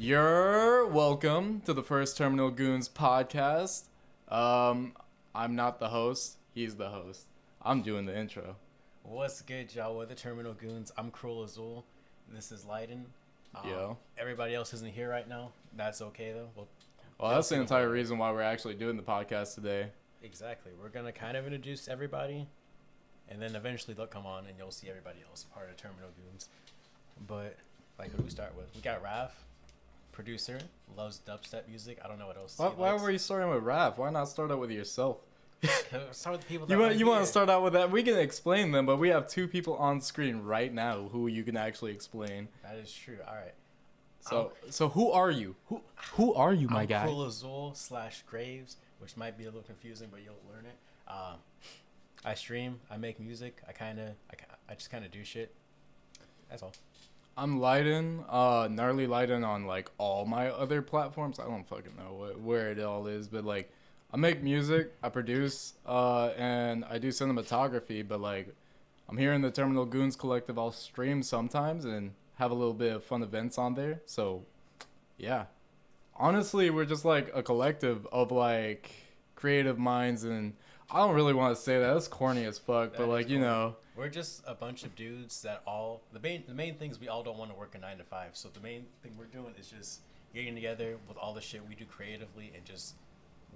You're welcome to the first Terminal Goonz podcast. I'm not the host. He's the host. I'm doing the intro. What's good, y'all? We're the Terminal Goonz. I'm Kruel Azul. This is Leiden. Yo. Everybody else isn't here right now. That's okay, though. Well, that's the entire reason why we're actually doing the podcast today. Exactly. We're going to kind of introduce everybody, and then eventually they'll come on, and you'll see everybody else part of Terminal Goonz. But, who do we start with? We got Raph, producer, loves dubstep music. I don't know what else. Why were you starting with Raph? Why not start out with yourself? Start with the people that you want to start out with that? We can explain them, but we have two people on screen right now who you can actually explain. That is true. All right. So who are you? Who are you, my guy? I'm Kruel Azul / Graves, which might be a little confusing, but you'll learn it. I stream. I make music. I just kind of do shit. That's all. I'm Leiden, gnarly Leiden on all my other platforms. I don't fucking know where it all is, but I make music, I produce, and I do cinematography. But I'm here in the Terminal Goonz Collective. I'll stream sometimes and have a little bit of fun events on there. So, yeah, honestly, we're just a collective of creative minds, and I don't really want to say that. That's corny as fuck, but you know. We're just a bunch of dudes that all the main thing is we all don't want to work a 9 to 5. So the main thing we're doing is just getting together with all the shit we do creatively and just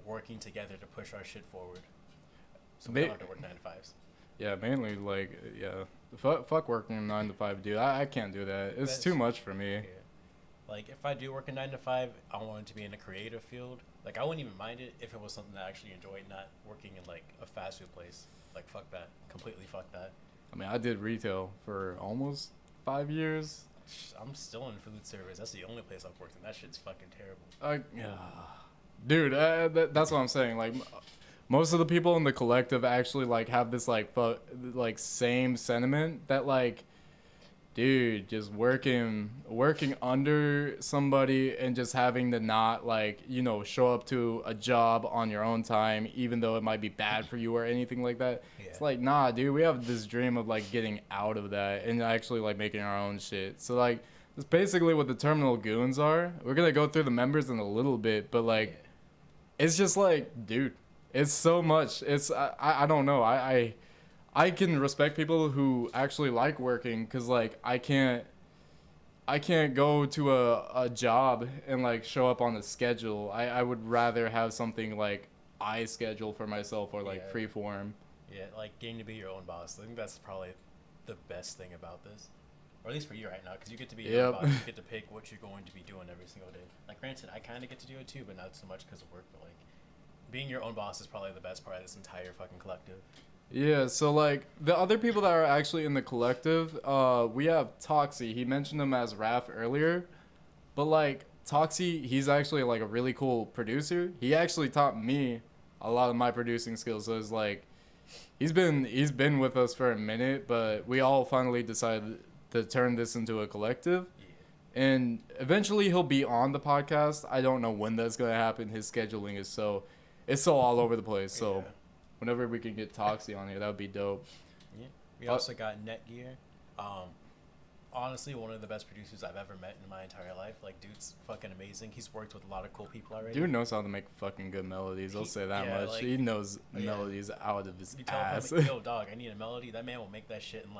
working together to push our shit forward. So we don't have to work 9 to 5s. Yeah, mainly fuck working 9 to 5, dude. I can't do that. It's too much for me. Yeah. If I do work a 9 to 5, I want it to be in a creative field. I wouldn't even mind it if it was something that I actually enjoyed, not working in a fast food place. Fuck that. Completely fuck that. I mean, I did retail for almost 5 years. I'm still in food service. That's the only place I've worked in. That shit's fucking terrible. Dude, that's what I'm saying. Most of the people in the collective actually have this same sentiment that dude, just working under somebody and just having to not show up to a job on your own time, even though it might be bad for you or anything like that. Yeah. It's nah, dude, we have this dream of getting out of that and actually making our own shit. So that's basically what the Terminal Goonz are. We're gonna go through the members in a little bit, but it's just dude, it's so much. It's I don't know. I can respect people who actually like working, because I can't go to a job and show up on a schedule. I would rather have something I schedule for myself or free form. Yeah, getting to be your own boss. I think that's probably the best thing about this, or at least for you right now, because you get to be your own boss. You get to pick what you're going to be doing every single day. Granted, I kind of get to do it too, but not so much because of work. But being your own boss is probably the best part of this entire fucking collective. Yeah, so the other people that are actually in the collective, we have Toxie. He mentioned him as Raph earlier, but Toxie, he's actually a really cool producer. He actually taught me a lot of my producing skills. So it's he's been with us for a minute, but we all finally decided to turn this into a collective. Yeah. And eventually he'll be on the podcast. I don't know when that's gonna happen. His scheduling is so all over the place. So. Yeah. Whenever we can get Toxie on here, that would be dope. Yeah. We also got Netgear. Honestly, one of the best producers I've ever met in my entire life. Dude's fucking amazing. He's worked with a lot of cool people already. Dude knows how to make fucking good melodies. I'll say that much. He knows melodies out of his ass. Him, yo, dog, I need a melody. That man will make that shit in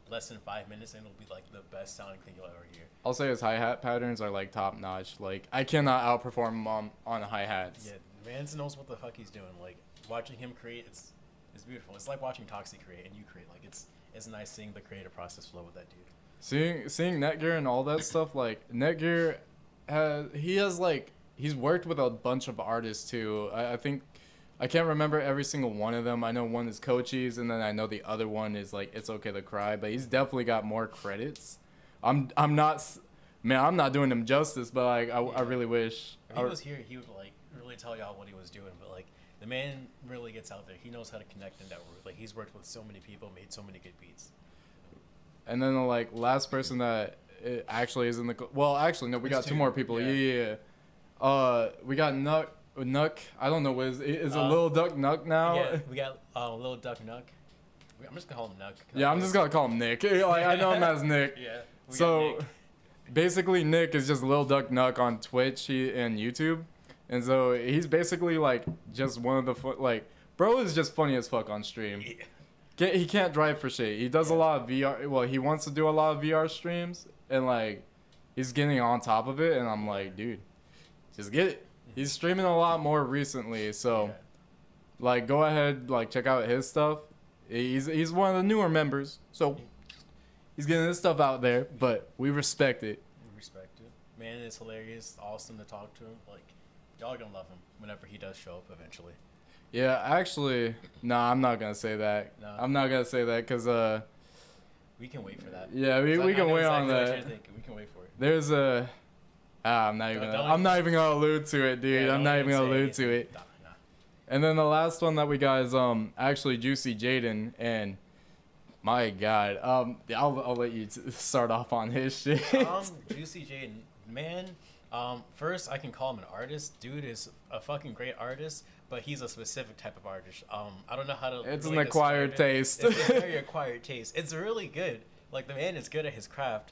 less than 5 minutes, and it'll be the best sounding thing you'll ever hear. I'll say his hi-hat patterns are top notch. I cannot outperform him on hi-hats. Yeah, man knows what the fuck he's doing. Watching him create, it's beautiful. It's like watching Toxie create and you create. It's nice seeing the creative process flow with that dude. Seeing Netgear and all that stuff, Netgear he's worked with a bunch of artists too. I think I can't remember every single one of them. I know one is Cochise, and then I know the other one is It's Okay to Cry, but he's definitely got more credits. I'm not doing him justice, but I really wish. If he was here, he would really tell y'all what he was doing, but the man really gets out there. He knows how to connect and network. He's worked with so many people, made so many good beats. And then the last person that actually is in the no, we got two more people. Yeah. We got Nuck. I don't know, is a Lil Duck Nuck now? Yeah, we got Lil Duck Nuck. I'm just gonna call him Nuck. Yeah, I'm just gonna call him Nick. I know him as Nick. Yeah. So basically Nick is just Lil Duck Nuck on Twitch and YouTube, and so he's basically like just one of the like bro is just funny as fuck on stream. Yeah. He can't drive for shit. He does a lot of VR. Well, he wants to do a lot of VR streams, and like he's getting on top of it. And I'm like, dude, just get it. He's streaming a lot more recently, so like go ahead, like check out his stuff. He's one of the newer members, so he's getting his stuff out there. But we respect it. We respect it. Man, it's hilarious. Awesome to talk to him. Like y'all are gonna love him whenever he does show up eventually. Yeah, actually, I'm not gonna say that. No. I'm not gonna say that because we can wait for that. Yeah, we can wait on that. What you're thinking. We can wait for it. There's a. I'm not even gonna allude to it, dude. Yeah, I'm not even gonna allude to it. Nah. And then the last one that we got is actually Juicy Jaden, and my God, I'll let you start off on his shit. Juicy Jaden, man. First I can call him an artist. Dude is a fucking great artist, but he's a specific type of artist. I don't know how to. It's really an acquired taste. It's a very acquired taste. It's really good. Like the man is good at his craft.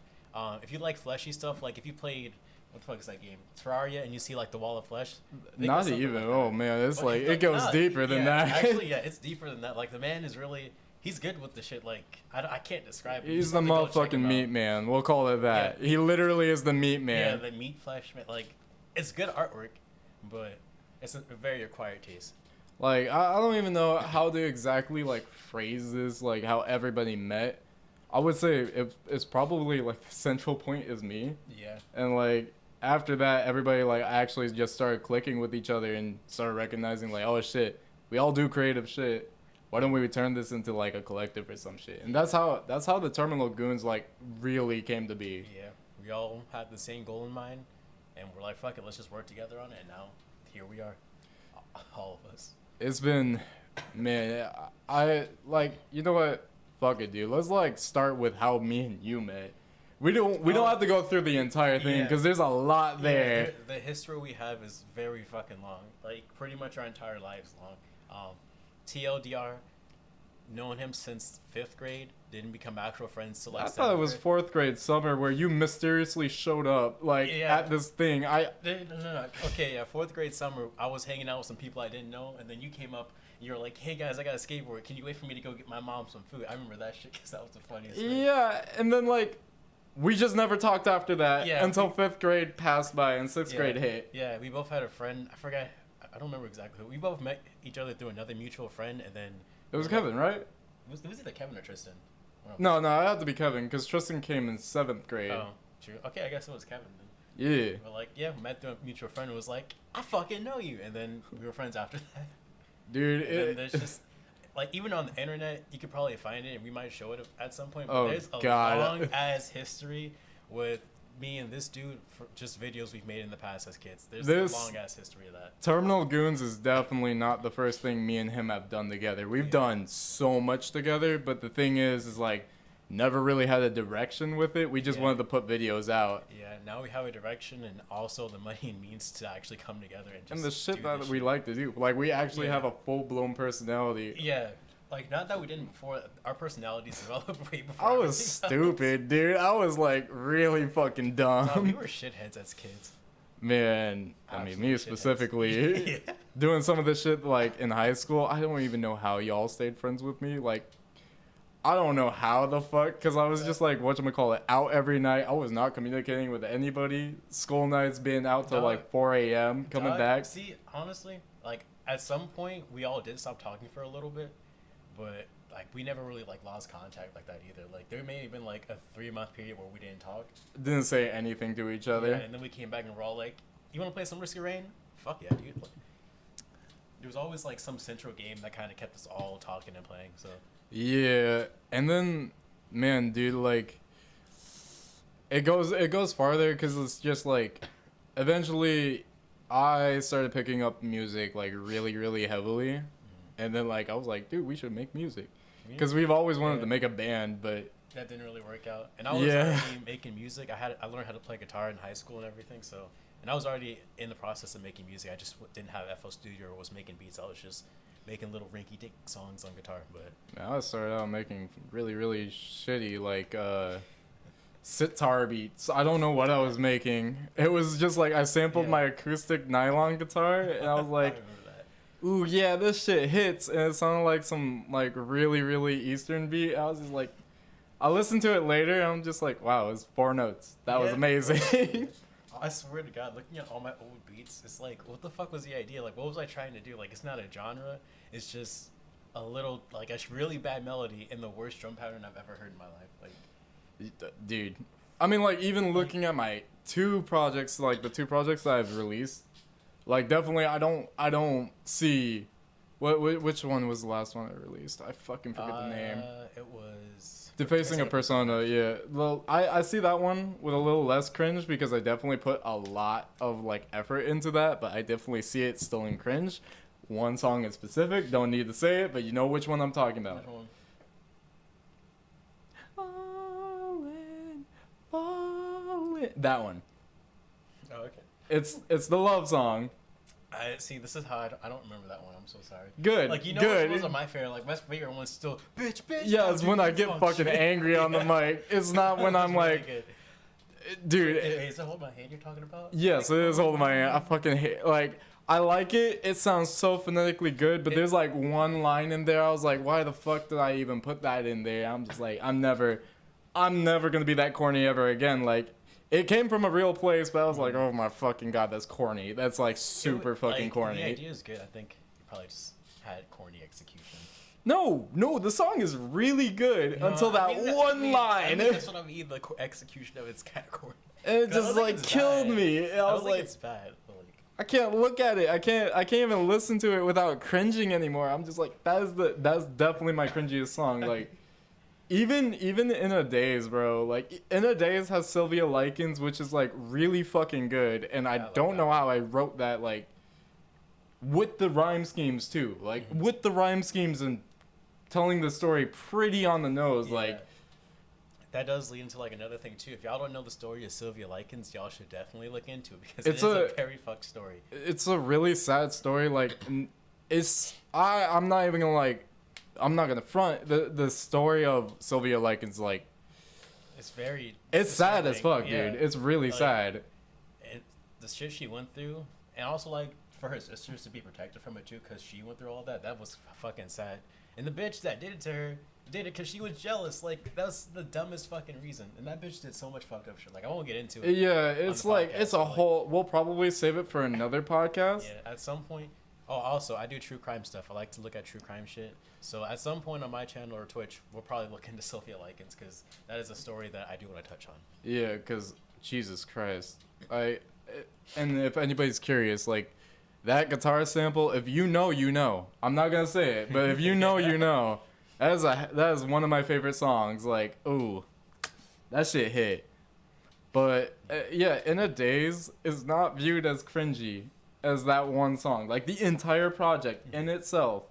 If you like fleshy stuff, like if you played. What the fuck is that game? Terraria, and you see like the wall of flesh. Not even. Like oh man, it's like it goes deeper than that. Actually, yeah, it's deeper than that. Like the man is really. He's good with the shit. Like I can't describe it. He's the motherfucking meat man. We'll call it that. Yeah. He literally is the meat man. Yeah, the meat flesh man. Like it's good artwork, but it's a very acquired taste. Like I don't even know how to exactly like phrase this. Like how everybody met. I would say it's probably like the central point is me. Yeah. And like after that, everybody like actually just started clicking with each other and started recognizing like, oh shit, we all do creative shit. Why don't we turn this into like a collective or some shit? And that's how the Terminal Goonz like really came to be. Yeah, we all had the same goal in mind, and we're like, fuck it, let's just work together on it. And now here we are, all of us. It's been, man, I like, you know what? Fuck it, dude. Let's like start with how me and you met. We don't have to go through the entire thing because there's a lot there. Yeah, the history we have is very fucking long. Like pretty much our entire lives long. TLDR, known him since 5th grade, didn't become actual friends till like I thought it was 4th grade summer where you mysteriously showed up like at this thing. No. Okay, yeah, 4th grade summer, I was hanging out with some people I didn't know, and then you came up. You were like, hey guys, I got a skateboard. Can you wait for me to go get my mom some food? I remember that shit because that was the funniest thing. Yeah, and then like, we just never talked after that until 5th grade passed by and 6th grade hit. Yeah, we both had a friend. I forgot. I don't remember exactly who. We both met each other through another mutual friend, and then... It was Kevin, right? It was either Kevin or Tristan. No, it had to be Kevin, because Tristan came in 7th grade. Oh, true. Okay, I guess it was Kevin then. Yeah. But like, we met through a mutual friend and was like, I fucking know you. And then we were friends after that. Dude, and then there's just... Like, even on the internet, you could probably find it, and we might show it at some point. But there's a long-ass history with... me and this dude for just videos we've made in the past as kids. There's a long ass history of that. Terminal Goonz is definitely not the first thing me and him have done together. We've done so much together, but the thing is like never really had a direction with it. We just wanted to put videos out. Yeah, now we have a direction and also the money and means to actually come together and just and the shit that we like to do. Like we actually have a full blown personality. Yeah. Like, not that we didn't before, our personalities developed way before. I was stupid, dude. I was, like, really fucking dumb. No, we were shitheads as kids. Man, I mean, me specifically. Doing some of this shit, like, in high school, I don't even know how y'all stayed friends with me. Like, I don't know how the fuck, because I was just, like, whatchamacallit, out every night. I was not communicating with anybody. School nights being out till, like, 4 a.m., coming back. See, honestly, like, at some point, we all did stop talking for a little bit. But like we never really like lost contact like that either. Like there may have been like a 3-month period where we didn't talk. Didn't say anything to each other. Yeah, and then we came back and we're all like, "You want to play some Risky Rain? Fuck yeah, dude!" There was always like some central game that kind of kept us all talking and playing. So yeah, and then man, dude, like it goes farther because it's just like eventually I started picking up music like really heavily. And then, like, I was like, dude, we should make music. Because we've always wanted to make a band, but... That didn't really work out. And I was already making music. I learned how to play guitar in high school and everything, so... And I was already in the process of making music. I just didn't have FL Studio or was making beats. I was just making little rinky-dink songs on guitar, but... Man, I started out making really shitty, like, sitar beats. I don't know what I was making. It was just like I sampled my acoustic nylon guitar, and I was like, I remember that. "Ooh, yeah, this shit hits." And it sounded like some like really really Eastern beat. I was just like, I listened to it later, and I'm just like, "Wow, it's 4 notes. That was amazing." I swear to God, looking at all my old beats, it's like, what the fuck was the idea? Like, what was I trying to do? Like, it's not a genre. It's just a little, like, a really bad melody and the worst drum pattern I've ever heard in my life. Like, Dude, I mean, like, even looking at my 2 projects, like the 2 projects that I've released, like, definitely I don't see which one was the last one I released. I fucking forget the name. It was Defacing a Persona. Yeah, well, I see that one with a little less cringe because I definitely put a lot of like effort into that, but I definitely see it still in cringe. One song in specific, don't need to say it, but you know which one I'm talking about. Which one? Falling. That one. Oh, okay. It's the love song. I see. This is how I don't remember that one. I'm so sorry. Good. Like, you know, good. which ones are my favorite? Like, my favorite one's still bitch. Yeah, it's when I get fucking angry on the mic. It's not when I'm really like, good. dude. Hey, is it Hold My Hand you're talking about? Yes, it is holding my hand. I fucking hate. Like, I like it. It sounds so phonetically good, but there's like one line in there. I was like, why the fuck did I even put that in there? I'm just like, I'm never gonna be that corny ever again. Like. It came from a real place, but I was like, oh my fucking god, that's corny. That's like super fucking corny. The idea is good. I think you probably just had corny execution. No, the song is really good until that one line. That's what I mean. The execution of it's kind of corny. And it just like killed me. And I was like, it's bad. But like, I can't look at it. I can't even listen to it without cringing anymore. I'm just like, that's definitely my cringiest song. Like. Even In a Daze, bro. Like, In a Daze has Sylvia Likens, which is, like, really fucking good. And I don't know how I wrote that, like, with the rhyme schemes, too. Like, with the rhyme schemes and telling the story pretty on the nose. Like, that does lead into, like, another thing, too. If y'all don't know the story of Sylvia Likens, y'all should definitely look into it. Because it's a very fucked story. It's a really sad story. Like, I'm not even gonna, like, I'm not gonna front the story of Sylvia Likens, like it's sad as fuck, dude. It's really sad. And the shit she went through, and also like for her sisters to be protected from it too, because she went through all that was fucking sad. And the bitch that did it to her did it because she was jealous. Like, that's the dumbest fucking reason. And that bitch did so much fucked up shit. Like, I won't get into it. Yeah, it's like podcast, it's a whole. We'll probably save it for another podcast. Yeah, at some point. Oh, also, I do true crime stuff. I like to look at true crime shit. So at some point on my channel or Twitch, we'll probably look into Sylvia Likens because that is a story that I do want to touch on. Yeah, because Jesus Christ, and if anybody's curious, like that guitar sample, if you know, you know. I'm not gonna say it, but if you know, you know. That is one of my favorite songs. Like, ooh, that shit hit. But yeah, In a Daze is not viewed as cringy as that one song. Like the entire project in itself.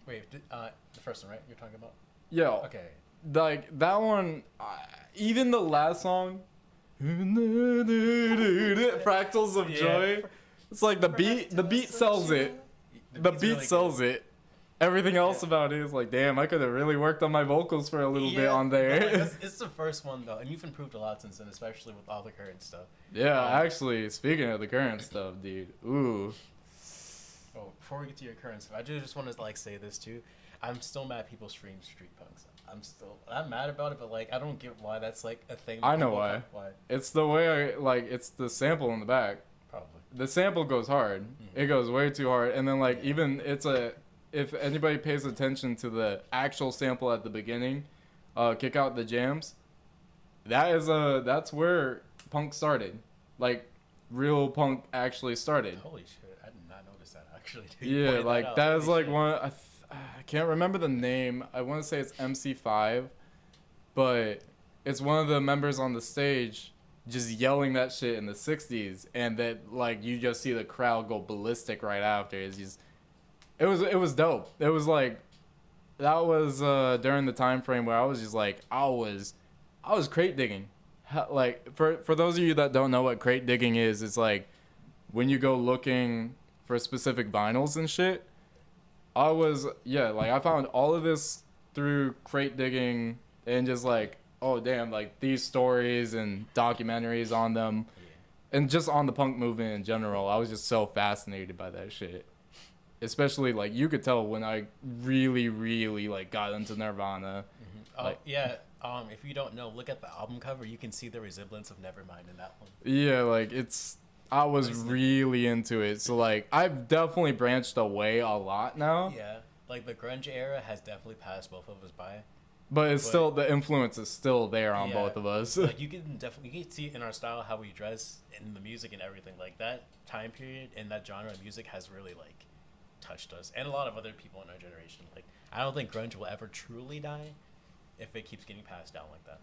Wait, the first one, right? You're talking about? Yeah. Okay. Like that one, even the last song, Fractals of Joy. It's like the beat sells it. The beat sells it. Everything else about it is like, damn, I could have really worked on my vocals for a little bit on there. Like, it's the first one though, and you've improved a lot since then, especially with all the current stuff. Yeah, actually, speaking of the current stuff, dude. Ooh. Oh, before we get to your current stuff, I just want to like say this too. I'm still mad people stream Street Punks. I'm mad about it, but like I don't get why that's like a thing. I know why. It's the way it's the sample in the back. Probably. The sample goes hard. Mm-hmm. It goes way too hard, and then like even if anybody pays attention to the actual sample at the beginning, kick out the jams. That's where punk started. Like real punk actually started. Holy shit! I did not notice that actually. Yeah, like that is like one. I can't remember the name. I want to say it's MC5, but it's one of the members on the stage just yelling that shit in the 60s, and that like you just see the crowd go ballistic right after. It was dope. It was like that was during the time frame where I was just like I was crate digging. Like for those of you that don't know what crate digging is, it's like when you go looking for specific vinyls and shit. I found all of this through crate digging and just like oh damn, like these stories and documentaries on them, and just on the punk movement in general. I was just so fascinated by that shit. Especially like you could tell when I really, really like got into Nirvana. Like, if you don't know, look at the album cover. You can see the resemblance of Nevermind in that one. Yeah, like I was really into it. So like I've definitely branched away a lot now. Yeah, like the grunge era has definitely passed both of us by. But still, the influence is still there on both of us. Like you can see in our style how we dress, in the music and everything. Like that time period and that genre of music has really like touched us and a lot of other people in our generation. Like I don't think grunge will ever truly die if it keeps getting passed down like that.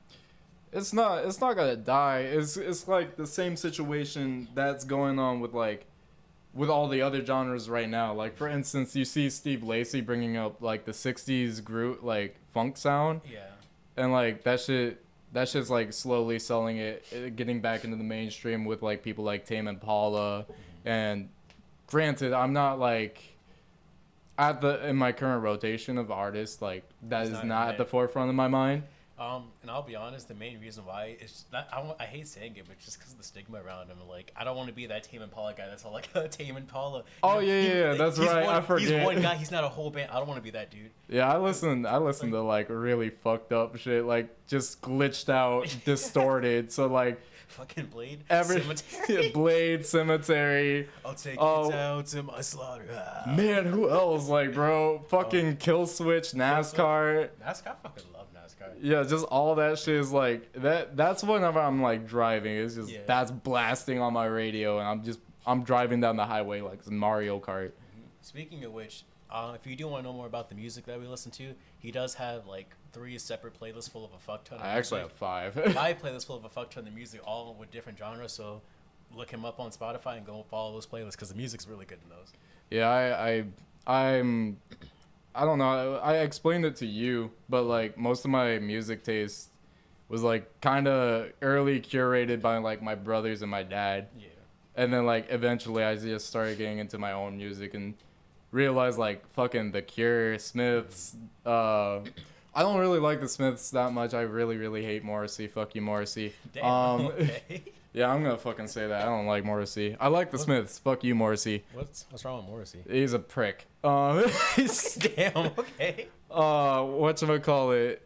It's not gonna die. It's like the same situation that's going on with all the other genres right now. Like for instance, you see Steve Lacy bringing up like the 60s groove like funk sound. Yeah. And like that shit's like slowly selling it, getting back into the mainstream with like people like Tame Impala. And granted, I'm not like in my current rotation of artists, like that is not at the forefront of my mind. And I'll be honest, the main reason why is that I hate saying it, but just because of the stigma around him. Like, I don't want to be that Tame Impala guy that's all like, Tame Impala. Oh, yeah, that's right. I forget. He's one guy. He's not a whole band. I don't want to be that dude. Yeah, I listen to like really fucked up shit, like just glitched out, distorted. So like, fucking Blade. Cemetery. Blade, Cemetery. I'll take you down to my slaughter. Man, who else? Like, bro, fucking Kill Switch, NASCAR. NASCAR, fucking love NASCAR. Yeah, just all that shit is like that's whenever I'm like driving. It's just that's blasting on my radio, and I'm driving down the highway like it's Mario Kart. Speaking of which, if you do want to know more about the music that we listen to, he does have like 3 separate playlists full of a fuck ton of music. I actually have 5. 5 playlists full of a fuck ton of music, all with different genres. So look him up on Spotify and go follow those playlists because the music's really good in those. Yeah, I don't know. I explained it to you, but like most of my music taste was like kind of early curated by like my brothers and my dad. Yeah. And then like eventually I just started getting into my own music and realized like fucking The Cure, Smiths. I don't really like the Smiths that much. I really, really hate Morrissey. Fuck you, Morrissey. Damn. Okay. Yeah, I'm gonna fucking say that. I don't like Morrissey. I like the Smiths. Fuck you, Morrissey. What's wrong with Morrissey? He's a prick. Damn. Okay. Whatchamacallit?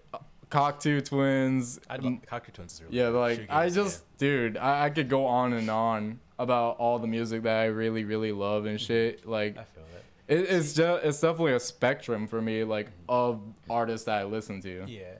Cocteau Twins. Cocteau Twins is really yeah, like dude, I could go on and on about all the music that I really, really love and shit. Like, I feel that. It's definitely a spectrum for me, like of artists that I listen to. Yeah.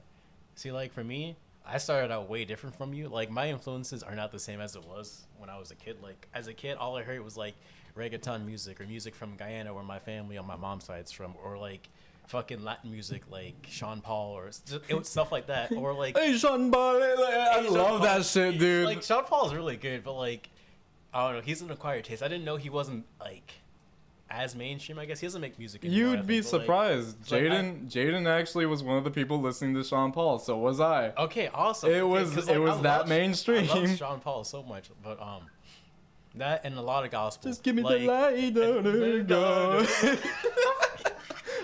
See, like for me, I started out way different from you. Like my influences are not the same as it was when I was a kid. Like as a kid, all I heard was like reggaeton music or music from Guyana, where my family on my mom's side's from, or like fucking Latin music like Sean Paul or it was stuff like that, or like hey Sean Paul, I love that shit, dude. Like Sean Paul is really good, but like I don't know, he's an acquired taste. I didn't know he wasn't like as mainstream. I guess he doesn't make music anymore. You'd be surprised. Like, Jaden actually was one of the people listening to Sean Paul. So was I. Okay, awesome. It was that mainstream. I love Sean Paul so much, but that and a lot of gospel. Just give me the light, don't go.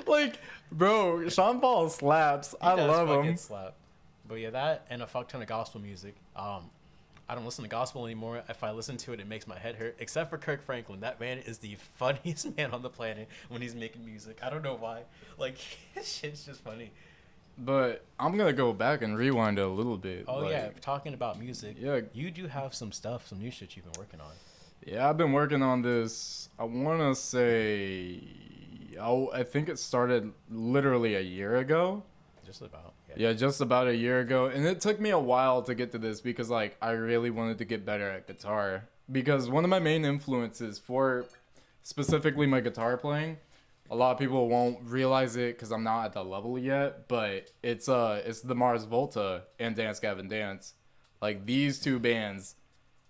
Like, bro, Sean Paul slaps. I love him. Slap. But yeah, that and a fuck ton of gospel music. I don't listen to gospel anymore. If I listen to it, it makes my head hurt. Except for Kirk Franklin. That man is the funniest man on the planet when he's making music. I don't know why. Like, his shit's just funny. But I'm going to go back and rewind it a little bit. Oh, like, yeah. Talking about music. Yeah. You do have some stuff, some new shit you've been working on. Yeah, I've been working on this. I want to say... I think it started literally a year ago. Just about. Yeah, just about a year ago. And it took me a while to get to this because, like, I really wanted to get better at guitar. Because one of my main influences for specifically my guitar playing, a lot of people won't realize it because I'm not at that level yet, but it's the Mars Volta and Dance Gavin Dance. Like, these two bands,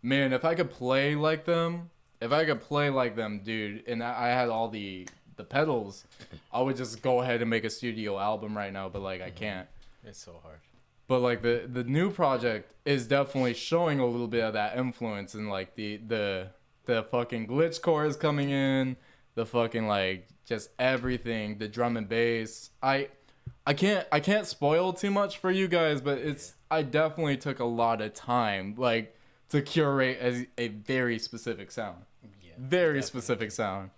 man, if I could play like them, dude, and I had all the pedals, I would just go ahead and make a studio album right now, but, like, I can't. It's so hard. But like the new project is definitely showing a little bit of that influence, and like the fucking glitch core is coming in, the fucking like just everything, the drum and bass. I can't spoil too much for you guys, but I definitely took a lot of time like to curate a very specific sound. Yeah, Very definitely. specific sound.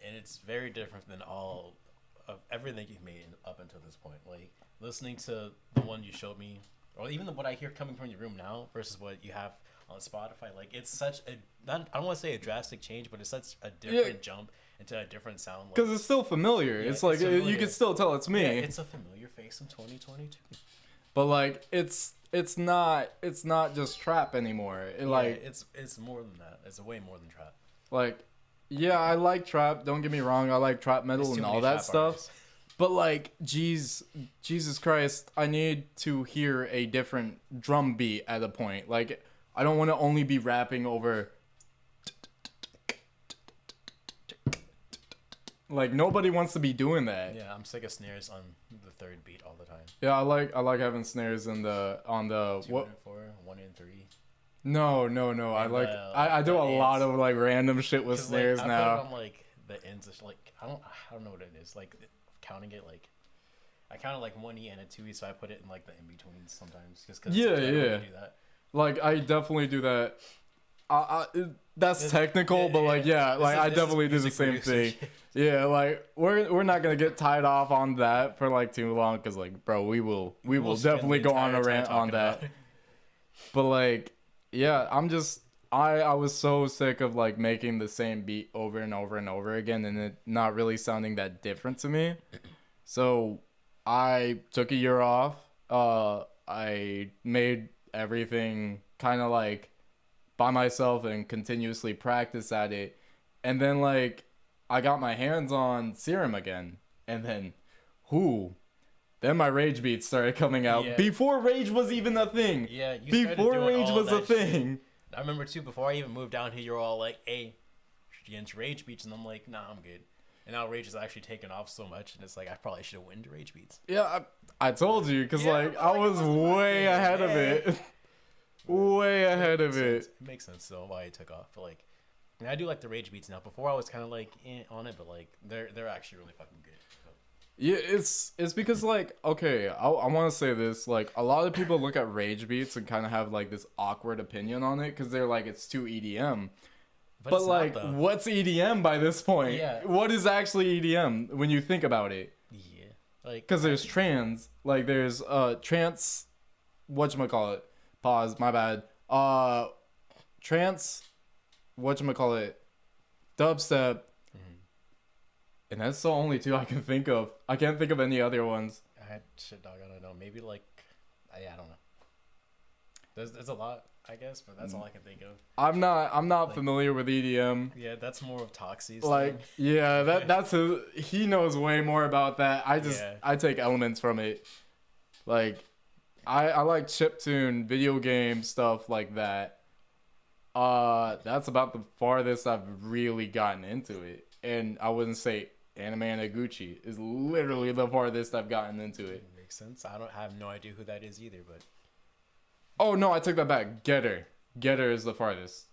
And it's very different than all of everything you've made up until this point. Like listening to the one you showed me, or even what I hear coming from your room now versus what you have on Spotify. Like it's such a I don't want to say a drastic change, but it's such a different jump into a different sound. Because it's still familiar. Yeah, it's like familiar. you can still tell it's me. Yeah, it's a familiar face in 2022. But like it's not just trap anymore. It's more than that. It's way more than trap. Like, yeah, I like trap. Don't get me wrong. I like trap metal and all that stuff. Artists. But like, Jesus Christ, I need to hear a different drum beat at a point. Like, I don't want to only be rapping over. Like nobody wants to be doing that. Yeah, I'm sick of snares on the third beat all the time. Yeah, I like having snares on the 2 and 4, 1 and 3. No. I do a lot of like random shit with snares like, now. I put it on like the ends of like I don't know what it is. Like counting it like I counted like 1E and a 2E, so I put it in like the in betweens sometimes. Just cause yeah. Do that. Like I definitely do that. That's technical, but like I definitely do the same thing. Yeah, like we're not gonna get tied off on that for like too long, cause like bro, we will definitely go on a rant on that. But like, yeah, I was so sick of like making the same beat over and over and over again, and it not really sounding that different to me. So I took a year off. I made everything kind of like by myself and continuously practice at it, and then like I got my hands on Serum again, and then then my rage beats started coming out before rage was even a thing. Yeah, before rage was a thing. Shit. I remember too, before I even moved down here, you were all like, "Hey, should you get into rage beats?" And I'm like, "Nah, I'm good." And now rage has actually taken off so much, and it's like I probably should have went into rage beats. Yeah, I told you, because like I was way ahead of it. Way ahead of it. It makes sense though why it took off. But like, I do like the rage beats now. Before I was kind of like on it, but like they're actually really fucking good. Yeah, it's because like, okay, I want to say this, like a lot of people look at rage beats and kind of have like this awkward opinion on it because they're like it's too EDM. But like, what's EDM by this point? Yeah. What is actually EDM when you think about it? Yeah, like because there's trance, like there's trance, whatchamacallit. Pause, my bad. Trance, whatchamacallit, dubstep, and that's the only two I can think of. I can't think of any other ones. Shit, dog, I don't know. Maybe like, I don't know. There's a lot, I guess, but that's all I can think of. I'm not like, familiar with EDM. Yeah, that's more of Toxie's like, thing. Yeah, that's he knows way more about that. I take elements from it. Like, I like chiptune, video game stuff like that. That's about the farthest I've really gotten into it. And I wouldn't say Anime Anaguchi is literally the farthest I've gotten into it. Makes sense. I have no idea who that is either, but... Oh, no, I took that back. Getter is the farthest.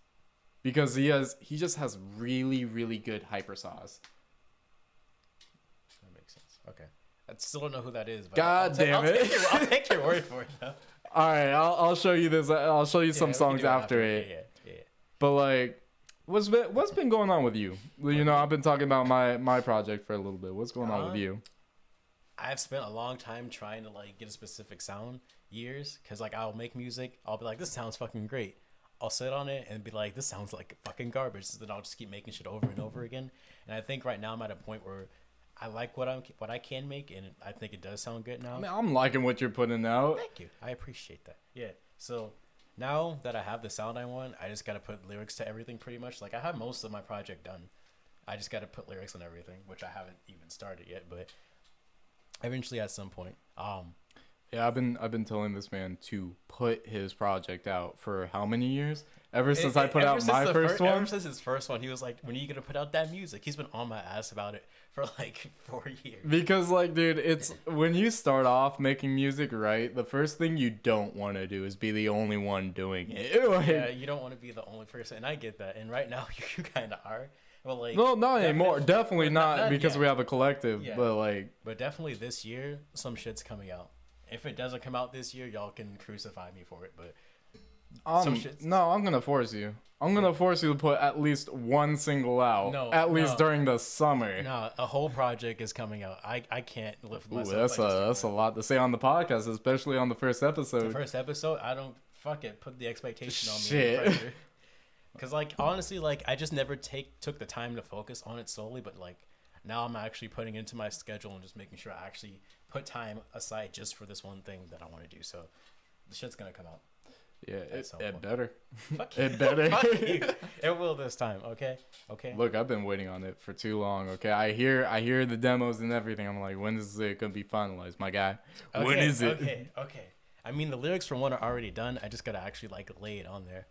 Because he just has really, really good hypersauce. That makes sense. Okay. I still don't know who that is. But God damn it! I'll take your word for it. Though. All right, I'll show you this. I'll show you some songs after it. Yeah. But like, what's been going on with you? You know, I've been talking about my project for a little bit. What's going on with you? I've spent a long time trying to like get a specific sound. Years, because like I'll make music. I'll be like, this sounds fucking great. I'll sit on it and be like, this sounds like fucking garbage. So then I'll just keep making shit over and over again. And I think right now I'm at a point where I like what I can make, and I think it does sound good now. I mean, I'm liking what you're putting out. Thank you. I appreciate that. Yeah. So now that I have the sound I want, I just gotta put lyrics to everything pretty much. Like I have most of my project done. I just gotta put lyrics on everything, which I haven't even started yet, but eventually at some point. Yeah, I've been telling this man to put his project out for how many years? Ever since I put out my first one? Ever since his first one, he was like, when are you going to put out that music? He's been on my ass about it for like 4 years. Because like, dude, it's when you start off making music, right? The first thing you don't want to do is be the only one doing it. Yeah, you don't want to be the only person. And I get that. And right now, you kind of are. Well, like no, not anymore. Definitely not because yeah. we have a collective. Yeah. But like, but definitely this year, some shit's coming out. If it doesn't come out this year, y'all can crucify me for it. But no, I'm gonna force you. I'm gonna force you to put at least one single out. No, at least during the summer. No, a whole project is coming out. I can't lift myself. That's a lot to say on the podcast, especially on the first episode. The first episode, I don't fuck it. Put the expectation on me. Shit. Because like honestly, like I just never took the time to focus on it solely. But like now I'm actually putting into my schedule and just making sure I actually put time aside just for this one thing that I want to do. So the shit's gonna come out. Yeah, it better. Fuck you. It better. Fuck you. It will this time. Okay. Look, I've been waiting on it for too long. Okay, I hear the demos and everything. I'm like, when is it gonna be finalized, my guy? When is it? Okay. I mean, the lyrics from one are already done. I just gotta actually like lay it on there.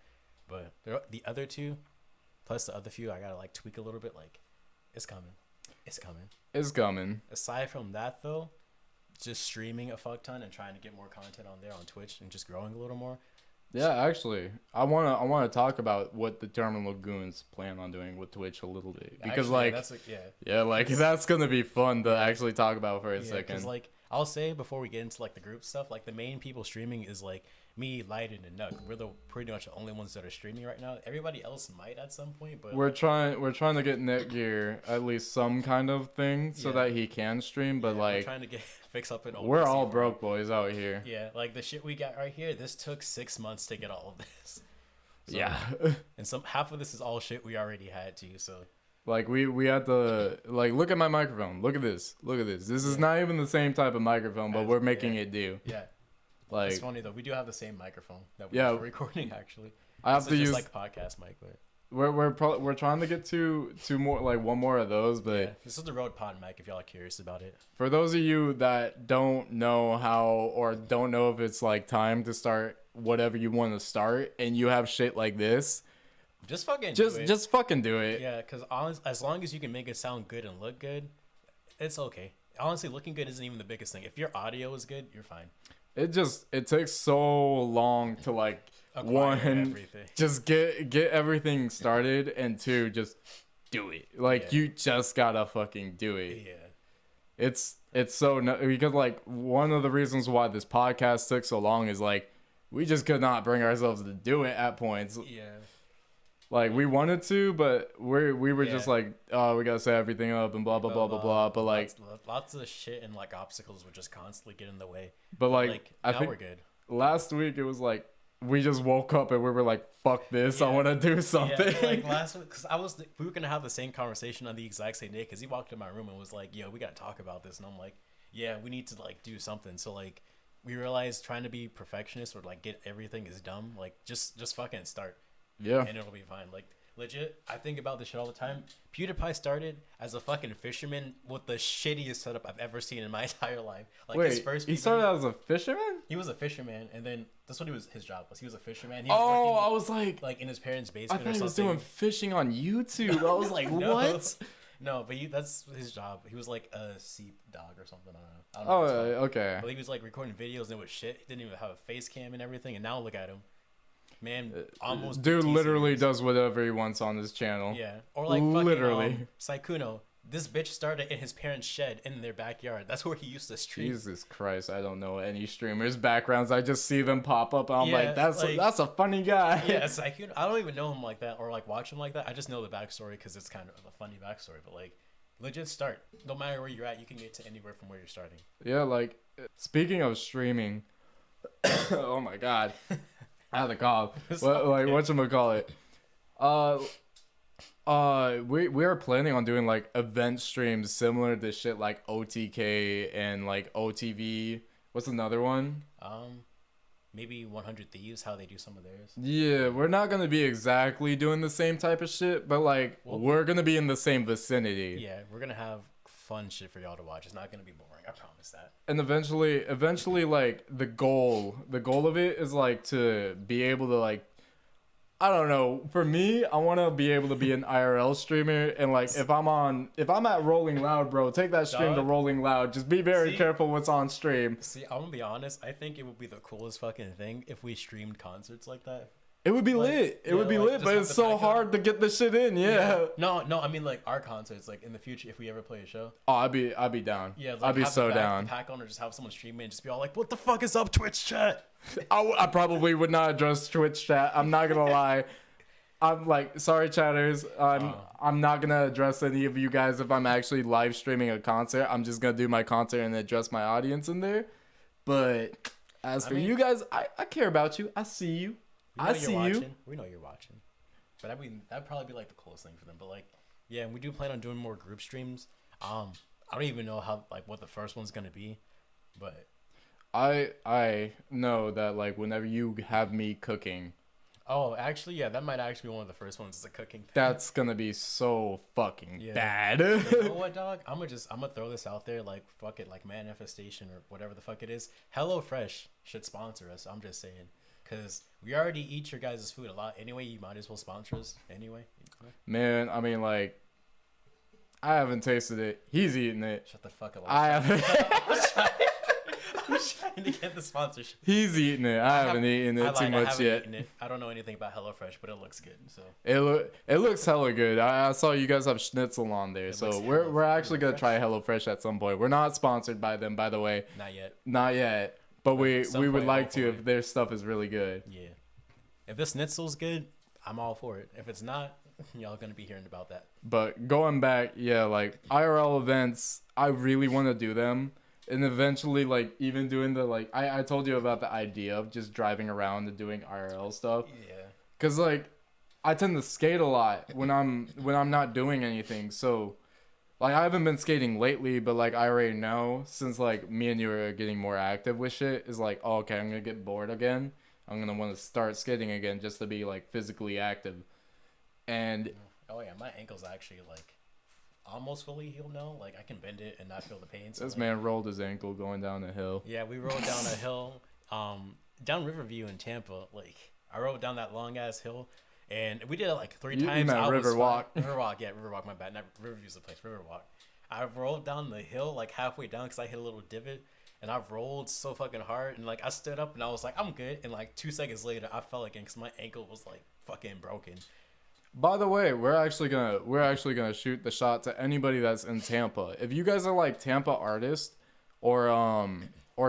But the other two, plus the other few, I gotta like tweak a little bit. Like, it's coming. It's coming. Aside from that, though, just streaming a fuck ton and trying to get more content on there on Twitch and just growing a little more. Yeah, actually, I wanna talk about what the Terminal Goonz plan on doing with Twitch a little bit because that's gonna be fun to actually talk about for a second. Because like I'll say before we get into like the group stuff, like the main people streaming is like me, Leiden, and Nuck. We're pretty much the only ones that are streaming right now. Everybody else might at some point, but we're trying to get Netgear at least some kind of thing so that he can stream. But like, we're trying to fix up an old. We're all broke boys out here. Yeah, like the shit we got right here. This took 6 months to get all of this. So, yeah, and half of this is all shit we already had too. So. Like we had to like look at my microphone. Look at this. This is not even the same type of microphone, but we're making it do. Yeah. Like, it's funny though. We do have the same microphone that we're recording actually. I have to use like podcast mic, but we're trying to get to more like one more of those, but this is the Rode Pod mic if y'all are curious about it. For those of you that don't know how or don't know if it's like time to start whatever you want to start, and you have shit like this, just fucking do it. Yeah, because as long as you can make it sound good and look good, it's okay. Honestly, looking good isn't even the biggest thing. If your audio is good, you're fine. It takes so long to like just get everything started, and two, just do it. Like you just gotta fucking do it. Yeah. It's so because like one of the reasons why this podcast took so long is like we just could not bring ourselves to do it at points. Yeah. Like we wanted to, but we were just like, oh, we gotta set everything up and blah blah blah blah blah. But like lots of shit and like obstacles would just constantly get in the way. But like I think we're good. Last week it was like we just woke up and we were like, fuck this, I want to do something. Yeah, like last week, because we were gonna have the same conversation on the exact same day. Because he walked in my room and was like, yo, we gotta talk about this, and I'm like, yeah, we need to like do something. So like we realized trying to be perfectionist or like get everything is dumb. Like just fucking start. Yeah. And it'll be fine. Like, legit, I think about this shit all the time. PewDiePie started as a fucking fisherman with the shittiest setup I've ever seen in my entire life. Like, wait, his first he started as a fisherman? He was a fisherman, and then that's what his job was. He was a fisherman. He was working, I was like in his parents' basement I thought or something. He was doing fishing on YouTube. I was like, no, what? No, but that's his job. He was like a sheep dog or something. I don't know. Okay. But he was like recording videos and it was shit. He didn't even have a face cam and everything, and now look at him. Man, almost dude literally does whatever he wants on his channel. Yeah, or like literally Saikuno. This bitch started in his parents' shed in their backyard. That's where he used to stream. Jesus Christ, I don't know any streamers' backgrounds. I just see them pop up and I'm like, that's a funny guy. Yeah, Saikuno. I don't even know him like that or like watch him like that. I just know the backstory because it's kind of a funny backstory. But like, legit start. No matter where you're at, you can get to anywhere from where you're starting. Yeah, like speaking of streaming, oh my god. I had a cough. Whatchamacallit? We are planning on doing like event streams similar to shit like OTK and like OTV. What's another one? Maybe 100 Thieves, how they do some of theirs. Yeah, we're not gonna be exactly doing the same type of shit, but like we're gonna be in the same vicinity. Yeah, we're gonna have fun shit for y'all to watch. It's not gonna be boring. I promise that. And eventually, like the goal of it is like to be able to like, I don't know. For me, I want to be able to be an IRL streamer, and like if I'm at Rolling Loud, bro, take that stream to Rolling Loud. Just be very careful what's on stream. See, I'm gonna be honest. I think it would be the coolest fucking thing if we streamed concerts like that. It would be lit. It would be lit, but it's so hard to get this shit in. Yeah. No, I mean like our concerts, like in the future, if we ever play a show. Oh, I'd be down. Yeah, like, I'd be so down. The pack on, or just have someone stream it and just be all like, "What the fuck is up, Twitch chat?" I probably would not address Twitch chat. I'm not gonna lie. I'm like, sorry, chatters. I'm not gonna address any of you guys if I'm actually live streaming a concert. I'm just gonna do my concert and address my audience in there. But as for you guys, I care about you. I see you. I see you. We know you're watching. But I mean, that'd probably be like the coolest thing for them. But like, yeah, and we do plan on doing more group streams. I don't even know how like what the first one's gonna be, but I know that like whenever you have me cooking. Oh, actually, yeah, that might actually be one of the first ones. Is a cooking thing. That's gonna be so fucking bad. You know what, dog? I'm gonna throw this out there. Like, fuck it, like manifestation or whatever the fuck it is. HelloFresh should sponsor us. I'm just saying. Because we already eat your guys' food a lot. Anyway, you might as well sponsor us anyway. Man, I mean, like, I haven't tasted it. He's eating it. Shut the fuck up. I haven't. I'm trying to get the sponsorship. He's eating it. I haven't eaten it too much yet. I don't know anything about HelloFresh, but it looks good. So it looks hella good. I saw you guys have schnitzel on there, so we're actually gonna try HelloFresh at some point. We're not sponsored by them, by the way. Not yet. But we would like to if their stuff is really good. Yeah. If this schnitzel's good, I'm all for it. If it's not, y'all gonna be hearing about that. But going back, yeah, like IRL events, I really want to do them. And eventually, like, even doing the, like, I told you about the idea of just driving around and doing IRL stuff. Yeah. Because, like, I tend to skate a lot when I'm not doing anything. So, like, I haven't been skating lately, but, like, I already know, since, like, me and you are getting more active with shit, is like, oh, okay, I'm going to get bored again. I'm going to want to start skating again just to be, like, physically active. And... Oh, yeah, my ankle's actually, like... almost fully healed now. Like I can bend it and not feel the pain. So, this man rolled his ankle going down the hill. Yeah, we rolled down a hill, down Riverview in Tampa. Like I rode down that long ass hill, and we did it like 3 times. You meant Riverwalk. Riverwalk, yeah, Riverwalk. My bad. Not Riverview's the place. Riverwalk. I rolled down the hill like halfway down because I hit a little divot, and I rolled so fucking hard, and like I stood up and I was like, I'm good, and like 2 seconds later I fell again because my ankle was like fucking broken. By the way, we're actually gonna shoot the shot to anybody that's in Tampa. If you guys are like Tampa artists or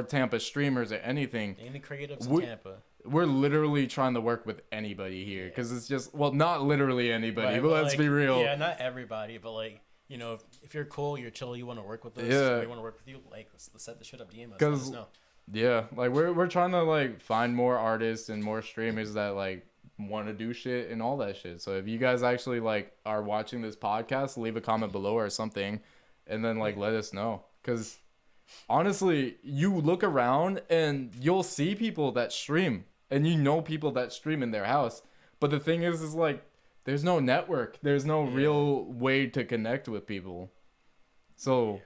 Tampa streamers or anything, any creatives in Tampa, we're literally trying to work with anybody here because it's just not literally anybody, but let's be real. Yeah, not everybody, but like you know, if you're cool, you're chill, you want to work with us, we want to work with you. Like let's set the shit up, DM us. Let us know. Yeah, like we're trying to like find more artists and more streamers that like want to do shit and all that shit. So if you guys actually like are watching this podcast, leave a comment below or something, and then like let us know. Because honestly, you look around and you'll see people that stream, and you know people that stream in their house. But the thing is like there's no network. There's no real way to connect with people. So.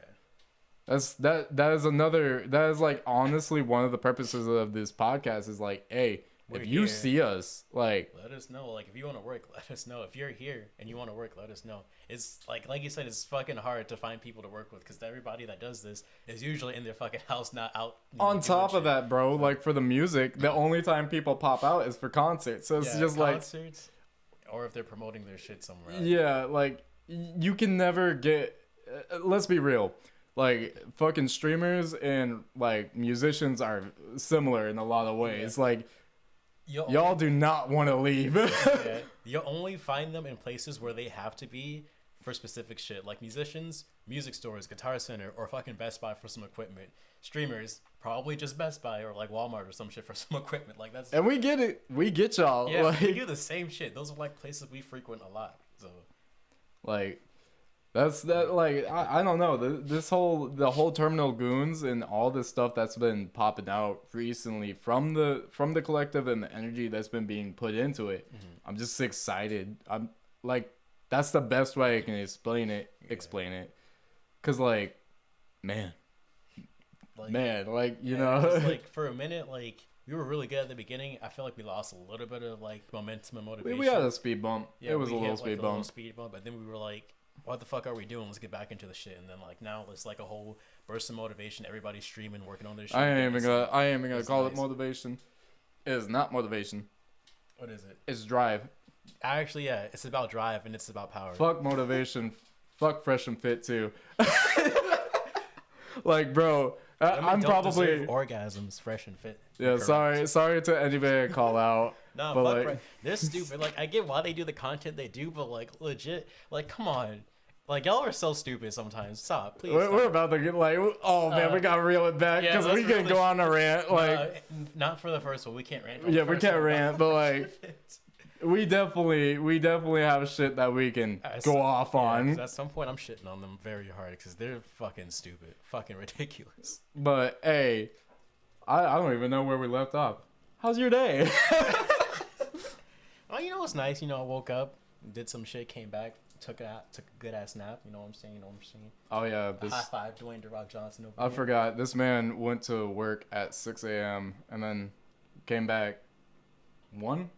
That is like honestly one of the purposes of this podcast is like, hey, if you see us, like let us know. Like if you want to work, let us know. If you're here and you want to work, let us know. It's like you said, it's fucking hard to find people to work with because everybody that does this is usually in their fucking house, not out. On top of that, bro, like for the music, the only time people pop out is for concerts. So it's just concerts, or if they're promoting their shit somewhere else. Yeah, like you can never get. Let's be real. Like fucking streamers and like musicians are similar in a lot of ways. Like y'all do not want to leave. You'll only find them in places where they have to be for specific shit. Like musicians, music stores, Guitar Center, or fucking Best Buy for some equipment. Streamers, probably just Best Buy or like Walmart or some shit for some equipment. Like that's. And we get it. We get y'all. Yeah, we do the same shit. Those are like places we frequent a lot. So, like. Like I don't know the whole terminal Goonz and all this stuff that's been popping out recently from the collective and the energy that's been being put into it. Mm-hmm. I'm just excited. I'm like that's the best way I can explain it. Cause like man, like you know, like for a minute like. We were really good at the beginning. I feel like we lost a little bit of like momentum and motivation. We had a speed bump. Yeah, it was a little speed bump. But then we were like, what the fuck are we doing? Let's get back into the shit. And then like now it's like a whole burst of motivation. Everybody's streaming, working on their shit. I ain't even gonna call it motivation. It is not motivation. What is it? It's drive. Actually, yeah, it's about drive and it's about power. Fuck motivation. Fuck fresh and fit too. Like, bro, I'm probably orgasms fresh and fit. Yeah, sorry to anybody I call out. No, but fuck, like, they're stupid. Like, I get why they do the content they do, but like, legit, like, come on. Like, y'all are so stupid sometimes. Stop, please. We're about to get like, oh man, we gotta reel it back because we can go on a rant. Like, not for the first one. We can't rant. Yeah, we can't rant, but like, we definitely have shit that we can go off on. At some point, I'm shitting on them very hard because they're fucking stupid, fucking ridiculous. But hey, I don't even know where we left off. How's your day? Oh, you know what's nice? You know, I woke up, did some shit, came back. Took a good ass nap. You know what I'm saying? Oh yeah. High five, Dwayne The Rock Johnson over I here. forgot. This man went to work at 6 a.m. and then came back 1,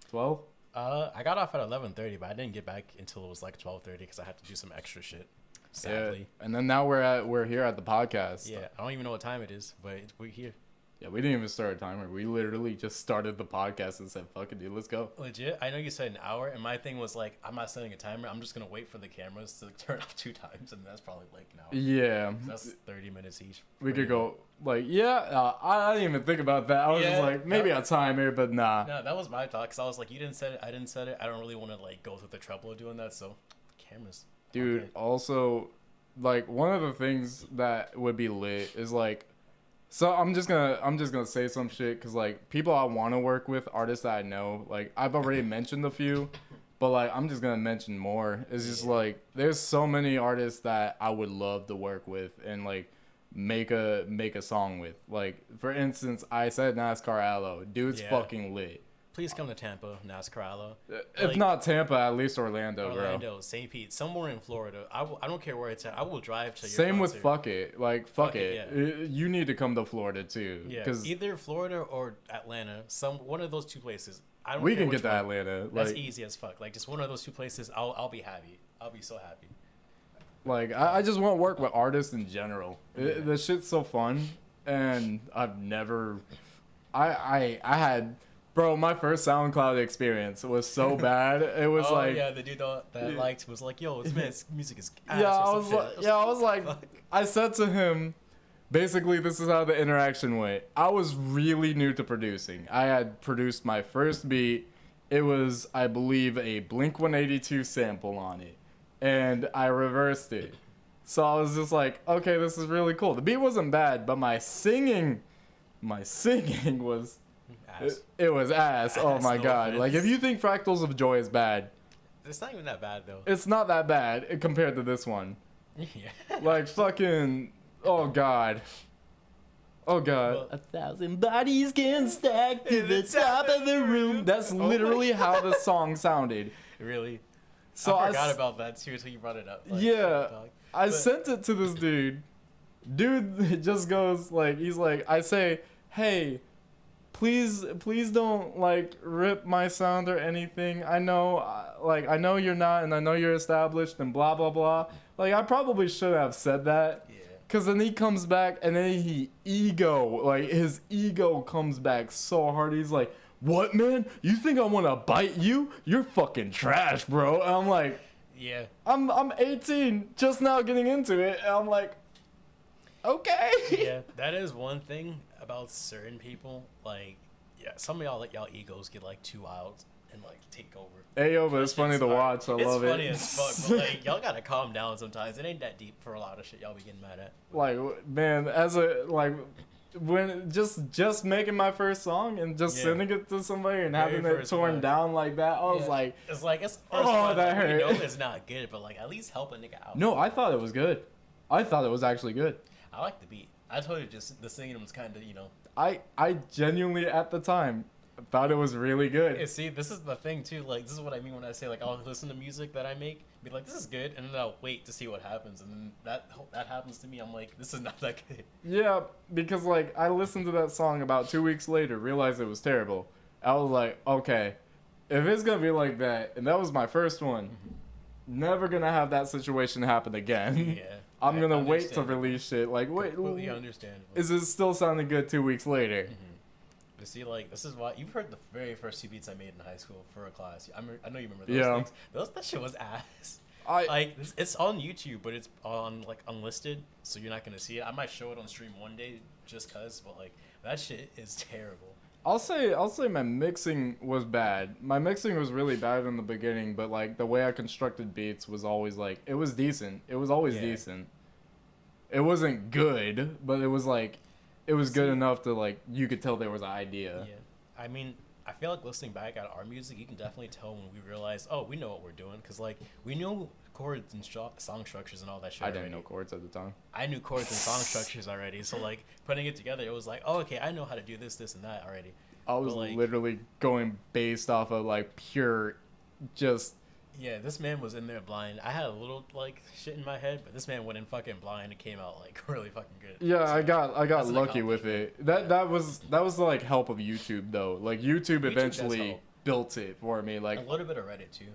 12. I got off at 11:30, but I didn't get back until it was like 12:30 because I had to do some extra shit. Sadly. Yeah. And then now we're here at the podcast. Yeah. I don't even know what time it is, but we're here. Yeah, we didn't even start a timer. We literally just started the podcast and said, fuck it, dude, let's go. Legit, I know you said an hour, and my thing was like, I'm not setting a timer. I'm just going to wait for the cameras to turn off 2 times, and that's probably like an hour. Yeah. So that's 30 minutes each. We could go, like, I didn't even think about that. I was just like, maybe a timer, but nah. No, that was my thought, because I was like, you didn't set it, I didn't set it. I don't really want to, like, go through the trouble of doing that, so cameras. Dude, also, like, one of the things that would be lit is, like, so I'm just gonna say some shit because like people I want to work with, artists that I know, like I've already mentioned a few, but like I'm just gonna mention more. It's just like there's so many artists that I would love to work with and like make a song with. Like for instance, I said NASCAR Aloe, dude's fucking lit. Please come to Tampa, NASCAR Aloe. If like, not Tampa, at least Orlando, bro. St. Pete, somewhere in Florida. I don't care where it's at. I will drive to your Same concert. with fuck it. Like, fuck it. Yeah. You need to come to Florida, too. Yeah, either Florida or Atlanta. One of those 2 places. I don't we care can get to one. Atlanta. That's easy as fuck. Like, just one of those 2 places, I'll be happy. I'll be so happy. Like, I just want to work with artists in general. Yeah. The shit's so fun, and I've never... I had... Bro, my first SoundCloud experience was so bad. It was like, yeah, the dude that I liked was like, "Yo, this music is ass." Yeah, I was like, I said to him, basically, this is how the interaction went. I was really new to producing. I had produced my first beat. It was, I believe, a Blink-182 sample on it, and I reversed it. So I was just like, okay, this is really cool. The beat wasn't bad, but my singing was. It was ass. Oh my god. Offense. Like if you think Fractals of Joy is bad, it's not even that bad though. It's not that bad compared to this one. Yeah. Like fucking oh god. Oh god. Well, 1,000 bodies can stack to the top of the room. That's literally how the song sounded. Really? So I forgot about that too until you brought it up. Like, yeah. I sent it to this dude. Dude just goes like he's like I say, "Hey, please don't like rip my sound or anything. I know you're not, and I know you're established and blah blah blah." Like I probably should have said that. Yeah. Cause then he comes back and then his ego comes back so hard. He's like, "What, man? You think I want to bite you? You're fucking trash, bro." And I'm like, "Yeah, I'm 18, just now getting into it." And I'm like, "Okay." Yeah, that is one thing about certain people, like, yeah, some of y'all egos get like too wild and like take over. Hey yo, but it's funny to watch. I love it. It's funny as fuck, but like y'all gotta calm down sometimes. It ain't that deep for a lot of shit y'all be getting mad at. Like man, when just making my first song and just sending it to somebody and having it torn down like that, I was like, it's like that hurt. You know it's not good, but like at least help a nigga out. No, I thought it was good. I thought it was actually good. I like the beat. I told you just the singing was kind of, you know. I genuinely at the time thought it was really good. Yeah, see, this is the thing too. Like, this is what I mean when I say like I'll listen to music that I make, be like, this is good, and then I'll wait to see what happens, and then that happens to me. I'm like, this is not that good. Yeah, because like I listened to that song about 2 weeks later, realized it was terrible. I was like, okay, if it's gonna be like that, and that was my first one, never gonna have that situation happen again. Yeah. I'm gonna wait to release shit. Like, wait, completely understandable. Is it still sounding good 2 weeks later? To see, like, this is why you've heard the very first two beats I made in high school for a class. I know you remember those Yeah. things. That shit was ass. I Like, it's on YouTube, but it's on, like, unlisted, so you're not gonna see it. I might show it on stream one day just cause, but, like, that shit is terrible. I'll say my mixing was bad. My mixing was really bad in the beginning, but like the way I constructed beats was always like it was decent. It was always Yeah. decent. It wasn't good, but it was like it was good enough to like you could tell there was an idea. Yeah. I mean, I feel like listening back at our music, you can definitely tell when we realized, oh, we know what we're doing, because like we knew chords and song structures and all that shit. I didn't already. know chords at the time. I knew chords and song structures already, so like putting it together, it was like, oh, okay, I know how to do this, and that already. I was But, like, literally going based off of like pure, just yeah, this man was in there blind. I had a little like shit in my head, but this man went in fucking blind and came out like really fucking good. yeah. So, I got that's an lucky with it. That was the like help of YouTube though. Like YouTube does eventually help. built it for me. Like a little bit of Reddit too,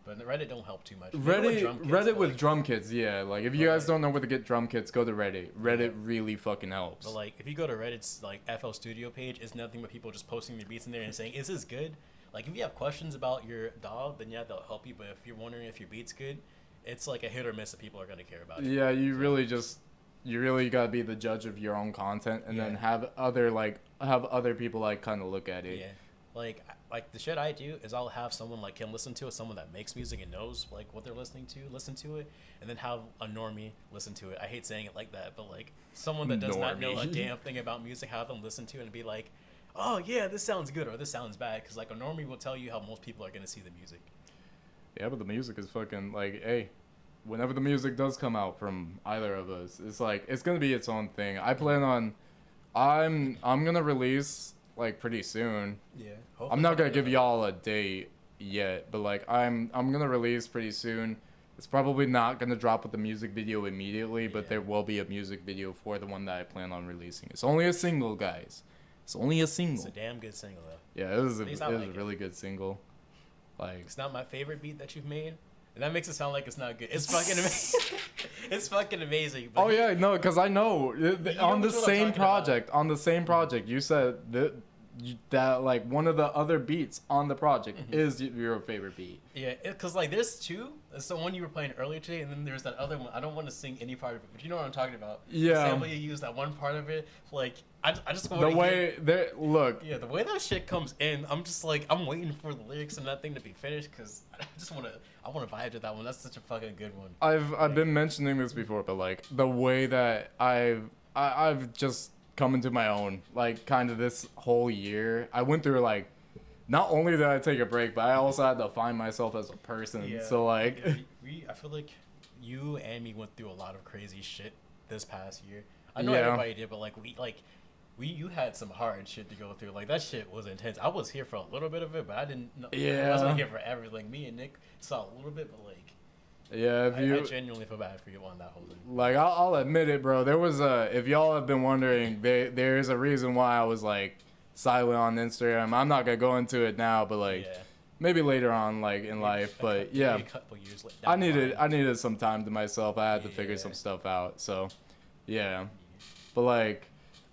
but Reddit don't help too much. They go with drum kits, Reddit but, with like, drum kits, yeah. Like if you guys don't know where to get drum kits, go to Reddit. Reddit really fucking helps. But like, if you go to Reddit's like FL Studio page, it's nothing but people just posting their beats in there and saying, "Is this good?" Like, if you have questions about your DAW, then yeah, they'll help you. But if you're wondering if your beat's good, it's like a hit or miss that people are gonna care about it. Yeah, you really gotta be the judge of your own content, and then have other people like kind of look at it. Yeah, like the shit I do is I'll have someone like him listen to it, someone that makes music and knows like what they're listening to, listen to it, and then have a normie listen to it. I hate saying it like that, but like someone that does not know a Normie. damn thing about music, have them listen to it and be like, oh yeah, this sounds good or this sounds bad, because like a normie will tell you how most people are gonna see the music. Yeah, but the music is fucking like, hey, whenever the music does come out from either of us, it's like it's gonna be its own thing. I plan on, I'm gonna release like pretty soon. Yeah, I'm not gonna give y'all a date yet, but like I'm gonna release pretty soon. It's probably not gonna drop with the music video immediately, but Yeah. there will be a music video for the one that I plan on releasing. It's only a single, guys. It's only a It's single. a damn good single though. Yeah, it was At least I like a it. really good single. Like It's not my favorite beat that you've made, and that makes it sound like it's not good. It's fucking amazing. It's fucking amazing. But oh yeah, no, because I know on the what I'm same talking project, you said that like one of the other beats on the project is your favorite beat. Yeah, because like there's two. There's the one you were playing earlier today, and then there's that other one. I don't want to sing any part of it, but you know what I'm talking about. Yeah. The sample you use, that one part of it, like I just want The to way there, look, yeah, the way that shit comes in, I'm just like I'm waiting for the lyrics and that thing to be finished, because I want to vibe to that one. That's such a fucking good one. I've been mentioning this before, but like the way that I've just come into my own, like kind of this whole year, I went through like, not only did I take a break, but I also had to find myself as a person. Yeah. So like, I feel like you and me went through a lot of crazy shit this past year. I know Yeah. everybody did, but you had some hard shit to go through. Like that shit was intense. I was here for a little bit of it, but I didn't know. I wasn't here for everything. Me and Nick saw a little bit, but like, yeah, if you I genuinely feel bad for you on that whole thing. like, I'll admit it, bro. There was if y'all have been wondering, there is a reason why I was like silent on Instagram. I'm not gonna go into it now, but like Yeah. maybe later on, like in life. But yeah, A couple years later. I needed some time to myself. I had to figure some stuff out. So yeah, but like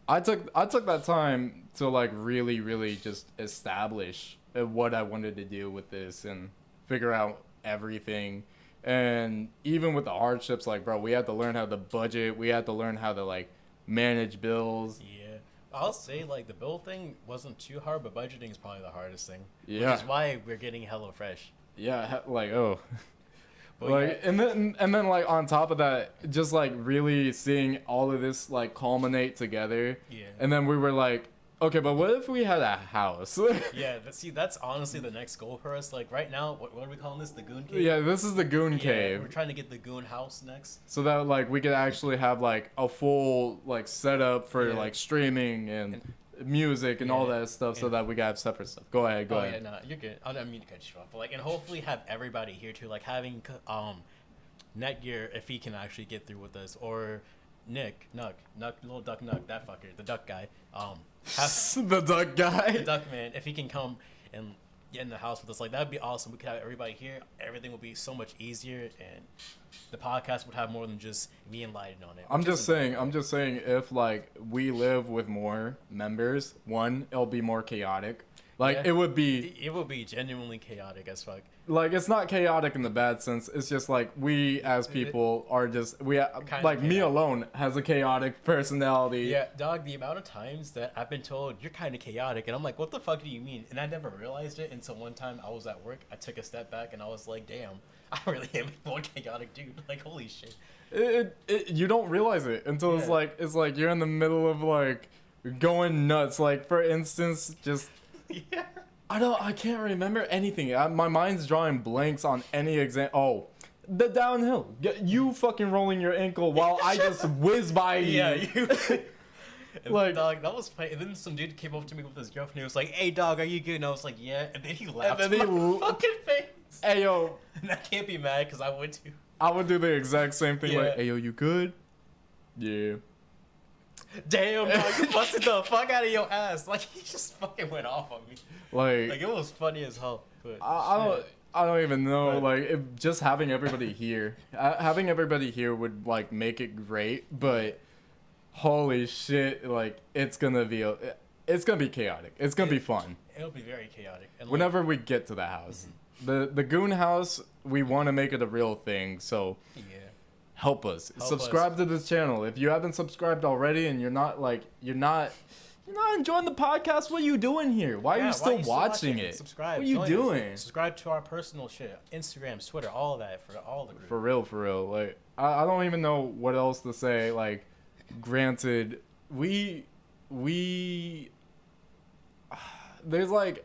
I took that time to like really just establish what I wanted to do with this and figure out everything. And even with the hardships, like, bro, we had to learn how to budget. We had to learn how to like manage bills. Yeah. I'll say like the bill thing wasn't too hard, but budgeting is probably the hardest thing. Yeah. Which is why we're getting HelloFresh. Yeah, like oh. But Like yeah. and then like on top of that, just like really seeing all of this like culminate together. Yeah. And then we were like, okay, but what if we had a house? Yeah, that's honestly the next goal for us. Like right now, what are we calling this? The Goon Cave? Yeah, this is the Goon Yeah, Cave. we're trying to get the Goon House next. So that like we could actually have like a full like setup for Yeah. like streaming and music and all Yeah, that stuff, so and- that we got separate stuff. Go ahead. Yeah, ahead. no, you're good. I don't mean to cut you off, but like, and hopefully have everybody here too. Like having Netgear, if he can actually get through with us, or Nick, Nuck, little Duck Nuck, that fucker, the duck guy. Have The duck guy. the duck man, if he can come and in the house with us. Like, that would be awesome. We could have everybody here. Everything would be so much easier, and the podcast would have more than just me and Leiden on it. I'm just saying, if like we live with more members, one, it'll be more chaotic. Like Yeah. it would be It would be genuinely chaotic as fuck. like, it's not chaotic in the bad sense. It's just like we as people are just like me chaotic. alone has a chaotic personality. Yeah, dog, the amount of times that I've been told you're kind of chaotic, and I'm like, what the fuck do you mean? And I never realized it until one time I was at work. I took a step back and I was like, damn, I really am one chaotic dude. Like, holy shit. You don't realize it until it's like you're in the middle of like going nuts. Like, for instance, just Yeah. I can't remember anything. My mind's drawing blanks on any example. Oh, the downhill. You fucking rolling your ankle while I just whiz by you. Yeah, you. And Like- dog, that was funny. And then some dude came up to me with his girlfriend. He was like, "Hey, dog, are you good?" And I was like, "Yeah." And then he laughed then in he my fucking face. Hey yo, And I can't be mad because I would too. I would do the exact same thing. Yeah. Like, hey yo, you good? Yeah. Damn, dog, you busted the fuck out of your ass. Like, he just fucking went off on me. Like, it was funny as hell. But I don't even know. But- Like, just having everybody here, would like make it great. But holy shit, like it's gonna be chaotic. It's gonna be fun. It'll be very chaotic. And like, Whenever we get to the house, the Goon house, we want to make it a real thing. So yeah. help us. Help Subscribe to this channel. If you haven't subscribed already and you're not enjoying the podcast, what are you doing here? Why are you still watching it? Subscribe. What are you join us. doing? Subscribe to our personal shit. Instagram, Twitter, all of that for all the group. For real. Like, I don't even know what else to say. Like, granted, there's like,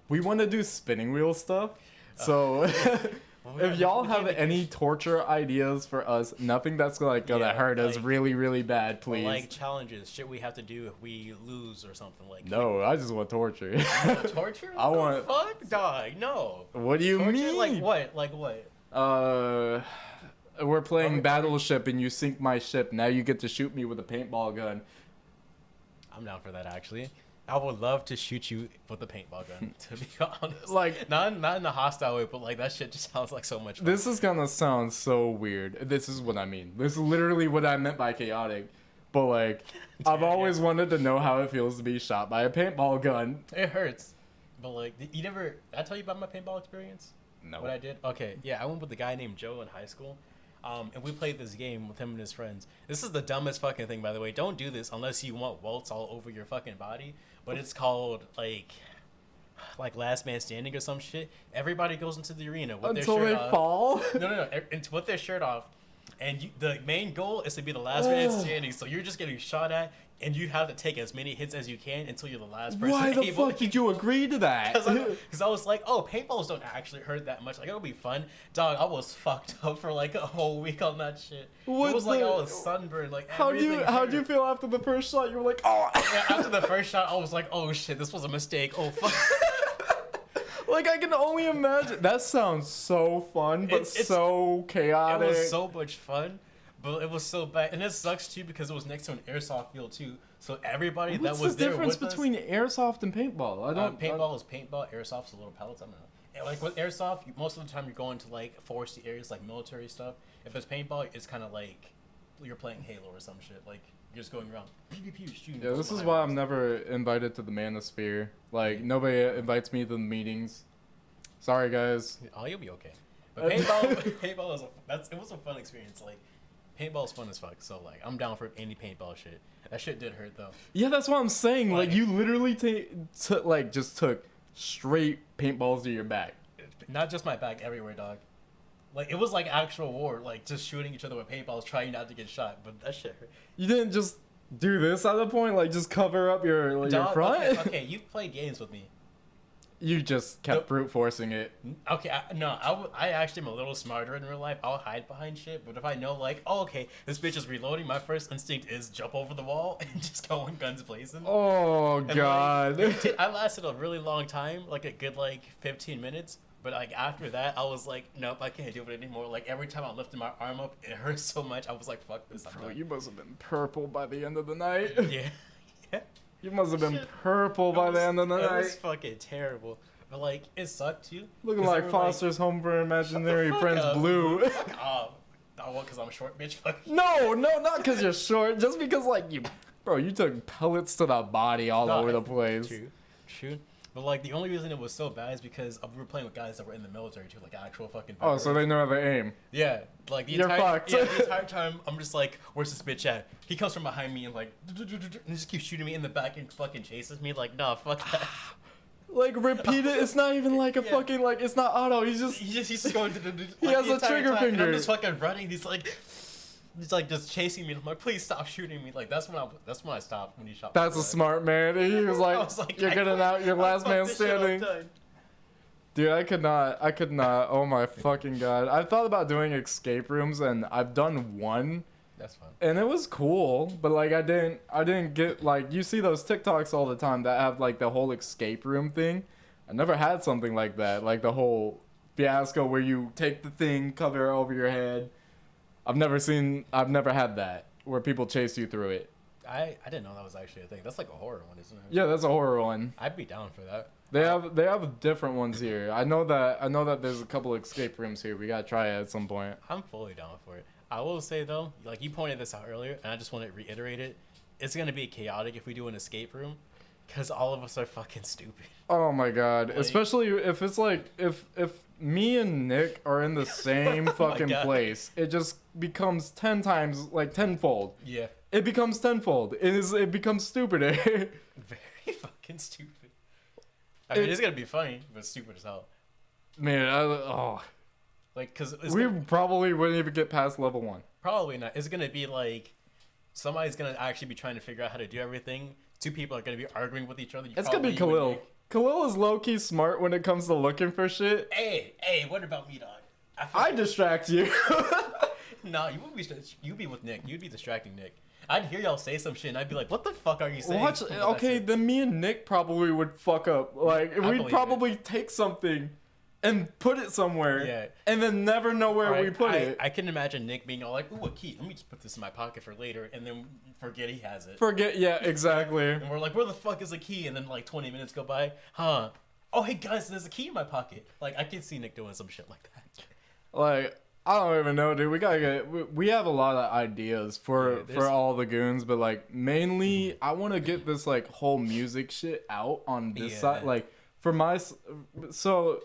we want to do spinning wheel stuff. So if y'all have any torture ideas for us, nothing that's like gonna hurt us really, really bad, please. Like challenges, shit we have to do if we lose or something like. No, I just want torture. Torture? I What want- the fuck, dog. No. What do you Torture? mean? Like what? Like what? We're playing Battleship and you sink my ship. Now you get to shoot me with a paintball gun. I'm down for that actually. I would love to shoot you with a paintball gun. To be honest, Like, not in a hostile way, but like that shit just sounds like so much fun. this is gonna sound so weird. This is what I mean. This is literally what I meant by chaotic. But like, I've always wanted to know how it feels to be shot by a paintball gun. It hurts, but like you never. Did I tell you about my paintball experience? No. What I did? Okay, yeah, I went with a guy named Joe in high school. And we played this game with him and his friends. This is the dumbest fucking thing, by the way. Don't do this unless you want welts all over your fucking body. But it's called like Last Man Standing or some shit. Everybody goes into the arena with Until their they shirt off. fall? No. And with their shirt off. And the main goal is to be the last man standing. So you're just getting shot at, and you have to take as many hits as you can until you're the last person. Why the able fuck did you agree to that? Because I was like, oh, paintballs don't actually hurt that much. Like, it'll be fun. Dog, I was fucked up for like a whole week on that shit. What it was like the- I was sunburned. Like, How'd you hurt. feel after the first shot? You were like, oh. Yeah, after the first shot, I was like, oh shit, this was a mistake. Oh fuck. Like, I can only imagine. That sounds so fun, but It's- so chaotic. It was so much fun, but it was so bad. And it sucks too because it was next to an airsoft field too. So everybody What's that was the there difference with between airsoft and paintball? I don't. paintball is paintball, airsoft's a little pellets. I don't know. And like with airsoft, most of the time you're going to like foresty areas, like military stuff. If it's paintball, it's kind of like you're playing Halo or some shit. Like you're just going around, pew pew pew, shooting. Yeah, this is why I'm never invited to the Manosphere. Like, nobody invites me to the meetings. Sorry, guys. Oh, you'll be okay. But paintball it was a fun experience. Like paintball's fun as fuck. So like I'm down for any paintball shit. That shit did hurt though. Yeah, that's what I'm saying. Like, Like- you literally just took straight paintballs to your back. Not just my back, everywhere, dog. Like it was like actual war, like just shooting each other with paintballs, trying not to get shot. But that shit hurt. You didn't just do this at the point, like just cover up your Dog, front. Okay, you've played games with me. You just kept brute forcing it. Okay, I actually am a little smarter in real life. I'll hide behind shit, but if I know, like, oh, okay, this bitch is reloading, my first instinct is jump over the wall and just go in guns blazing. Oh And, like, god. I lasted a really long time, like a good, 15 minutes. But, like, after that, I was like, nope, I can't do it anymore. Like, every time I lifted my arm up, it hurt so much. I was like, fuck this. I'm Bro, done. you must have been purple by the end of the night. Yeah. Yeah. You must have been Shit. purple by the end of the It was night. fucking terrible. But like, it sucked too. Looking like Foster's Home for Imaginary Friends Blue. Fuck off. Not what, because I'm short, bitch. Fuck. No, not because you're short. Just because, like, you took pellets to the body all over the place. True. But like, the only reason it was so bad is because we were playing with guys that were in the military too, like actual fucking veterans. Oh, so they know how to aim. Yeah, like the entire time, I'm just like, where's this bitch at? He comes from behind me and like, and just keeps shooting me in the back and fucking chases me. Like, nah, fuck that. Like, repeat it. It's not even like a fucking, like, it's not auto. He's just going to he has a trigger finger. And I'm just fucking running. He's like just chasing me. I'm like, please stop shooting me. Like, that's when I stopped when he shot me. That's a smart man. He was like, you're getting out. You're last man standing. Dude, I could not. Oh my fucking god. I've thought about doing escape rooms, and I've done one. That's fun. And it was cool, but like I didn't get, like, you see those TikToks all the time that have like the whole escape room thing. I never had something like that, like the whole fiasco where you take the thing, cover it over your head. I've never had that where people chase you through it. I didn't know that was actually a thing. That's like a horror one, isn't it? Yeah, that's a horror one. I'd be down for that. They have different ones here. I know that there's a couple of escape rooms here. We gotta try it at some point. I'm fully down for it. I will say though, like you pointed this out earlier, and I just want to reiterate it. It's gonna be chaotic if we do an escape room, because all of us are fucking stupid. Oh my god! Like, especially if it's like if me and Nick are in the same fucking place, it just becomes 10 times, like tenfold. Yeah. It becomes tenfold. It becomes stupider. Very fucking stupid. I mean, it's gonna be funny, but stupid as hell. Man, like, cause we probably wouldn't even get past level 1. Probably not. It's gonna be like somebody's gonna actually be trying to figure out how to do everything. 2 people are gonna be arguing with each other. It's gonna be Kruel. Kruel is low-key smart when it comes to looking for shit. Hey, what about me, dog? I distract you. No, you'd be with Nick. You'd be distracting Nick. I'd hear y'all say some shit, and I'd be like, "What the fuck are you saying?" Okay, then me and Nick probably would fuck up. Like, we'd probably take something and put it somewhere, and then never know where we put it. I can imagine Nick being all like, "Ooh, a key. Let me just put this in my pocket for later," and then forget he has it. Yeah, exactly. And we're like, "Where the fuck is the key?" And then like 20 minutes go by. Huh? Oh, hey guys, there's a key in my pocket. Like, I can see Nick doing some shit like that. Like, I don't even know, dude. We have a lot of ideas for all the goons, but like mainly I want to get this like whole music shit out on this side. Like for so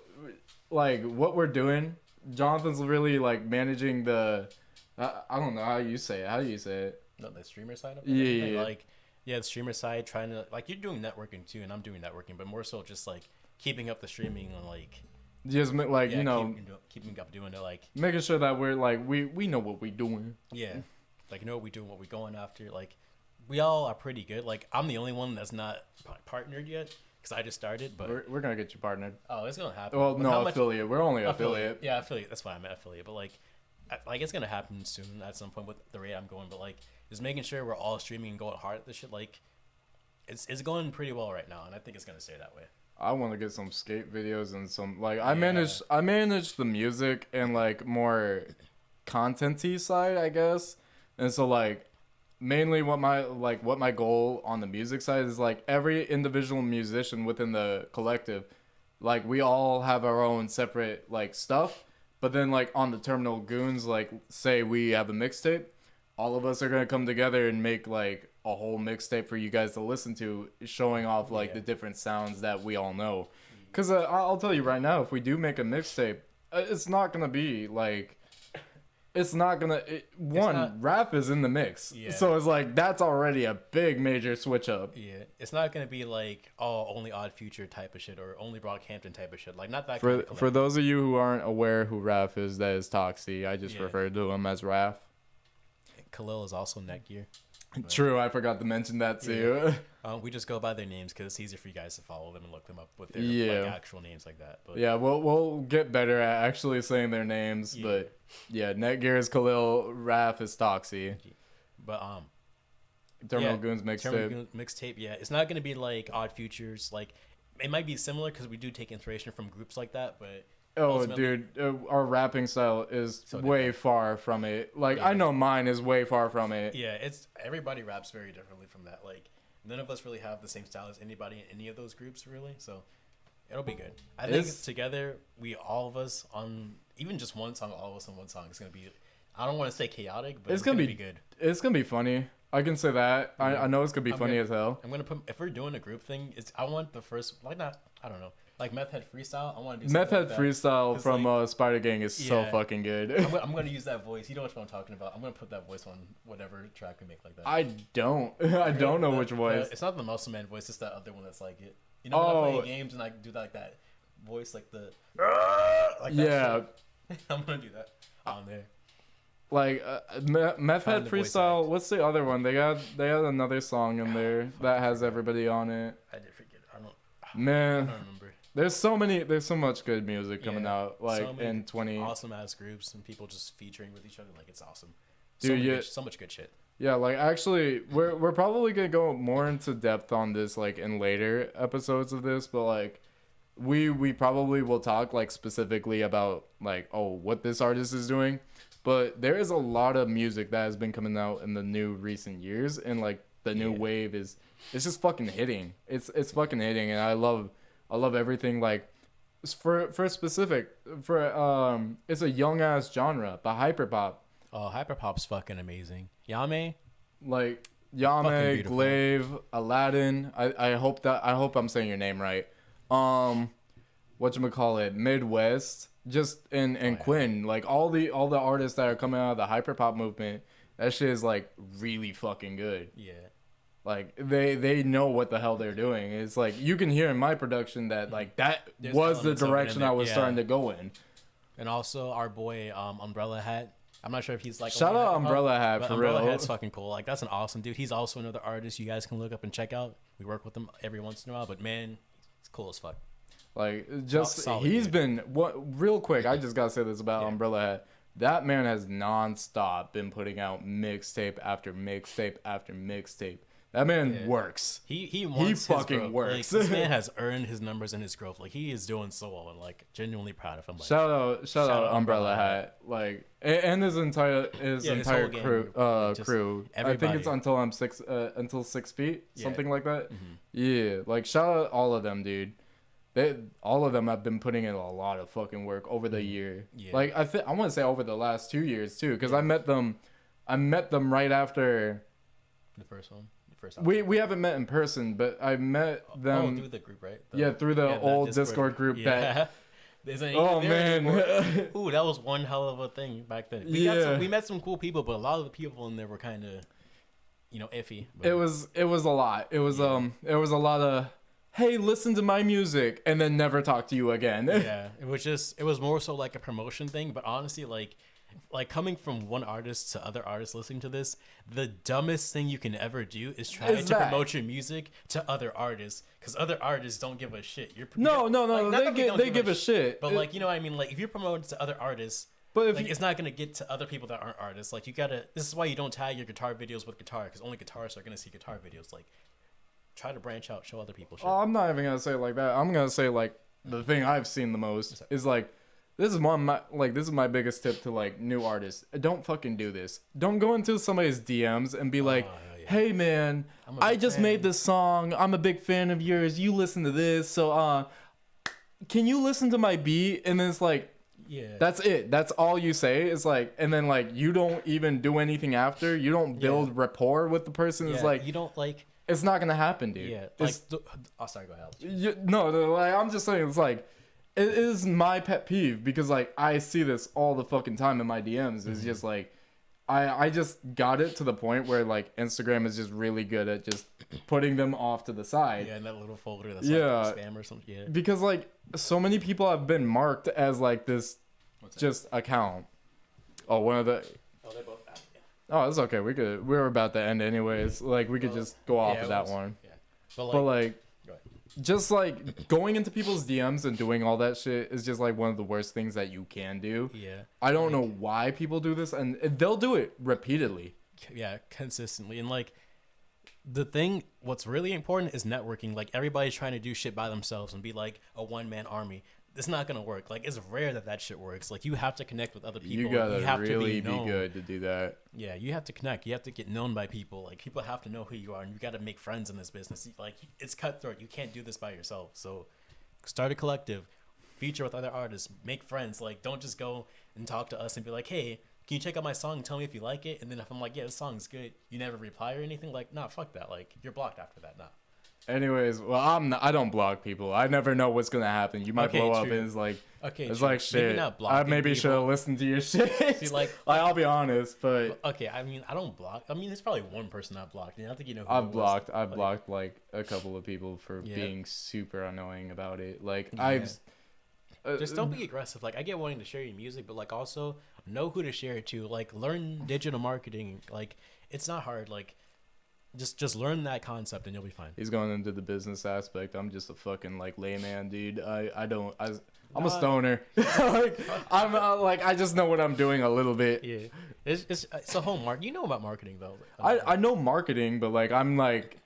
like what we're doing, Jonathan's really like managing the. I don't know how you say it. How do you say it? No, the streamer side of it. Yeah. Like, the streamer side, trying to like you're doing networking too, and I'm doing networking, but more so just like keeping up the streaming and like. Just like keeping up doing it, like making sure that we're like we know what we're doing. Yeah, like know what we're doing, what we're going after. Like we all are pretty good. Like I'm the only one that's not partnered yet because I just started. But we're gonna get you partnered. Oh, it's gonna happen. Well, no, affiliate. We're only affiliate. Yeah, affiliate. That's why I'm an affiliate. But like it's gonna happen soon at some point with the rate I'm going. But like just making sure we're all streaming and going hard at this shit. Like it's going pretty well right now, and I think it's gonna stay that way. I want to get some skate videos and some like I manage the music and like more content-y side, I guess. And so like mainly what my goal on the music side is like every individual musician within the collective, like we all have our own separate like stuff, but then like on the Terminal Goonz, like say we have a mixtape, all of us are going to come together and make like a whole mixtape for you guys to listen to, showing off like the different sounds that we all know. Because I'll tell you right now, if we do make a mixtape, it's not gonna be like, rap is in the mix, so it's like that's already a big major switch up. Yeah, it's not gonna be like only Odd Future type of shit or only Brockhampton type of shit. Like not that. For those of you who aren't aware who Raph is, that is Toxie. I just refer to him as Raph. Khalil is also Netgear. But, true, I forgot to mention that too. We just go by their names because it's easier for you guys to follow them and look them up with their like, actual names like that. But, yeah, we'll get better at actually saying their names. Yeah. But yeah, Netgear is Khalil, Raph is Toxie. But Terminal Goonz mixtape. Yeah, it's not gonna be like Odd Futures. Like it might be similar because we do take inspiration from groups like that, but. Oh, dude, our rapping style is way far from it. Like, I know mine is way far from it. Yeah, everybody raps very differently from that. Like, none of us really have the same style as anybody in any of those groups, really. So, It'll be good. I think together, all of us on even just one song, all of us on one song, it's gonna be. I don't want to say chaotic, but it's gonna be good. It's gonna be funny. I can say that. I know it's gonna be funny as hell. I'm gonna put if we're doing a group thing. I want the first I don't know Meth Head Freestyle. I want to do Meth Head like Freestyle from Spider Gang is so fucking good. I'm gonna use that voice. You know what I'm talking about. I'm gonna put that voice on whatever track we make like that. I don't know which voice. It's not the Muscle Man voice. It's that other one that's like it. You know when I play games and I do that voice like the like that shit? I'm gonna do that on there. Like Meth Head Freestyle. What's the other one? They had another song in there that has everybody on it. I did forget. I don't remember. There's so much good music coming out like so in 20 awesome ass groups and people just featuring with each other. Like it's awesome. Dude, so much good shit. Yeah, like actually we're probably gonna go more into depth on this like in later episodes of this, but like we probably will talk like specifically about like what this artist is doing. But there is a lot of music that has been coming out in the new recent years, and like the new wave it's just fucking hitting. It's fucking hitting, and I love everything. Like for it's a young ass genre, but hyperpop. Oh, hyperpop's fucking amazing. Yame, like Yame, Glaive, Aladdin. I hope I'm saying your name right. Whatchamacallit, Midwest. Just and Quinn, like all the artists that are coming out of the hyperpop movement, that shit is like really fucking good. Yeah, like they know what the hell they're doing. It's like you can hear in my production that like there's was the direction I was starting to go in. And also our boy Umbrella Hat. I'm not sure if he's like shout out Umbrella Hat for real. Umbrella Hat's fucking cool. Like that's an awesome dude. He's also another artist you guys can look up and check out. We work with him every once in a while, but man, he's cool as fuck. Like just he's dude. Been real quick. I just gotta say this about Umbrella Hat. That man has nonstop been putting out mixtape after mixtape after mixtape. That man works. He fucking works. Like, this man has earned his numbers and his growth. Like he is doing so well, and like genuinely proud of him. Like, shout out Umbrella Hat. Like and his entire crew. I think it's until 6 feet, something like that. Mm-hmm. Yeah, like shout out all of them, dude. All of them have been putting in a lot of fucking work over the year. Yeah. Like I want to say over the last 2 years too, because I met them right after the first one. We haven't met in person, but I met them through the group, right? Through the old Discord group. Yeah. Man. Ooh, that was one hell of a thing back then. We met some cool people, but a lot of the people in there were kind of, iffy. But. It was a lot. It was a lot of, hey, listen to my music, and then never talk to you again. Yeah, it was more so like a promotion thing, but honestly, like coming from one artist to other artists listening to this, the dumbest thing you can ever do is try to promote your music to other artists, because other artists don't give a shit. No, they give a shit. But like, you know what I mean? Like if you're promoting to other artists, but it's not gonna get to other people that aren't artists. Like this is why you don't tag your guitar videos with guitar, because only guitarists are gonna see guitar videos. Like, try to branch out, show other people shit. I'm not even gonna say it like that. I'm gonna say like the thing I've seen the most is like this is my biggest tip to like new artists. Don't fucking do this. Don't go into somebody's DMs and be like, hey man, I just made this song. I'm a big fan of yours. You listen to this, so can you listen to my beat? And then it's like, that's it. That's all you say. It's like, and then like you don't even do anything after. You don't build rapport with the person. It's like you don't like. It's not gonna happen, dude. Yeah, like sorry, go ahead. No, like I'm just saying, it's like it is my pet peeve, because like I see this all the fucking time in my DMs. It's just like I just got it to the point where like Instagram is just really good at just putting them off to the side. Yeah, in that little folder that's like spam or something. Yeah, because like so many people have been marked as like this account. Oh, one of the. Oh, they both. Oh, it's okay. We were about to end anyways. Like we could just go off of that one. Yeah. But like just like going into people's DMs and doing all that shit is just like one of the worst things that you can do. Yeah. I don't know why people do this, and they'll do it repeatedly. Yeah, consistently. And like what's really important is networking. Like everybody's trying to do shit by themselves and be like a one-man army. It's not gonna work. Like it's rare that shit works. Like you have to connect with other people. You gotta really be good to do that. Yeah, you have to connect. You have to get known by people. Like people have to know who you are, and you got to make friends in this business. Like it's cutthroat. You can't do this by yourself. So start a collective, feature with other artists, make friends. Like, don't just go and talk to us and be like, hey, can you check out my song and tell me if you like it? And then if I'm like, yeah, this song's good, you never reply or anything. Like, nah, fuck that. Like, you're blocked after that. Nah. Anyways, well, I don't block people. I never know what's gonna happen. You might blow up and it's like, like shit. Maybe not I maybe should have listened to your shit. See, like, I'll be honest, but okay. I mean, I don't block. I mean, there's probably one person I blocked. And I don't think you know who I've it was. blocked. I've blocked like a couple of people for being super annoying about it. Like I've. Just don't be aggressive. Like, I get wanting to share your music, but like also know who to share it to. Like, learn digital marketing. Like, it's not hard. Like, just learn that concept and you'll be fine. He's going into the business aspect. I'm just a fucking like layman, dude. I'm a stoner. Like, I'm like I just know what I'm doing a little bit. Yeah, it's a whole You know about marketing though. I know marketing, but like I'm like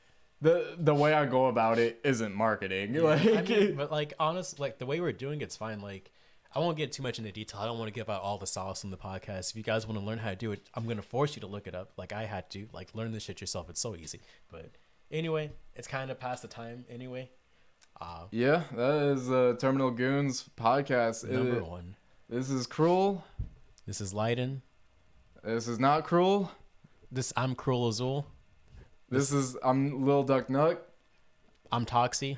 the way I go about it isn't marketing. Yeah, like, I mean, but like honest, like the way we're doing it's fine. Like, I won't get too much into detail. I don't want to give out all the sauce on the podcast. If you guys want to learn how to do it, I'm gonna force you to look it up. Like I had to. Like, learn this shit yourself. It's so easy. But anyway, it's kind of past the time anyway. Yeah, that is Terminal Goonz podcast. Number 1. This is Kruel. This is Leiden. This is not Kruel. I'm Kruel Azul. I'm Lil Duck Nuck. I'm Toxie.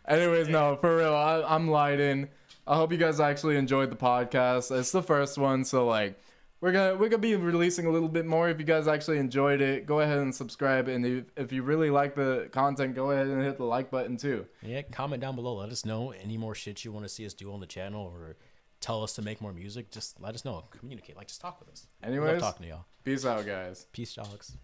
Anyways, no, for real, I'm Leiden. I hope you guys actually enjoyed the podcast. It's the first one, so like we're gonna be releasing a little bit more. If you guys actually enjoyed it, go ahead and subscribe. And if you really like the content, go ahead and hit the like button too. Yeah, comment down below. Let us know any more shit you want to see us do on the channel, or tell us to make more music. Just let us know. Communicate. Like, just talk with us. Anyways, love talking to y'all. Peace out, guys. Peace, dogs.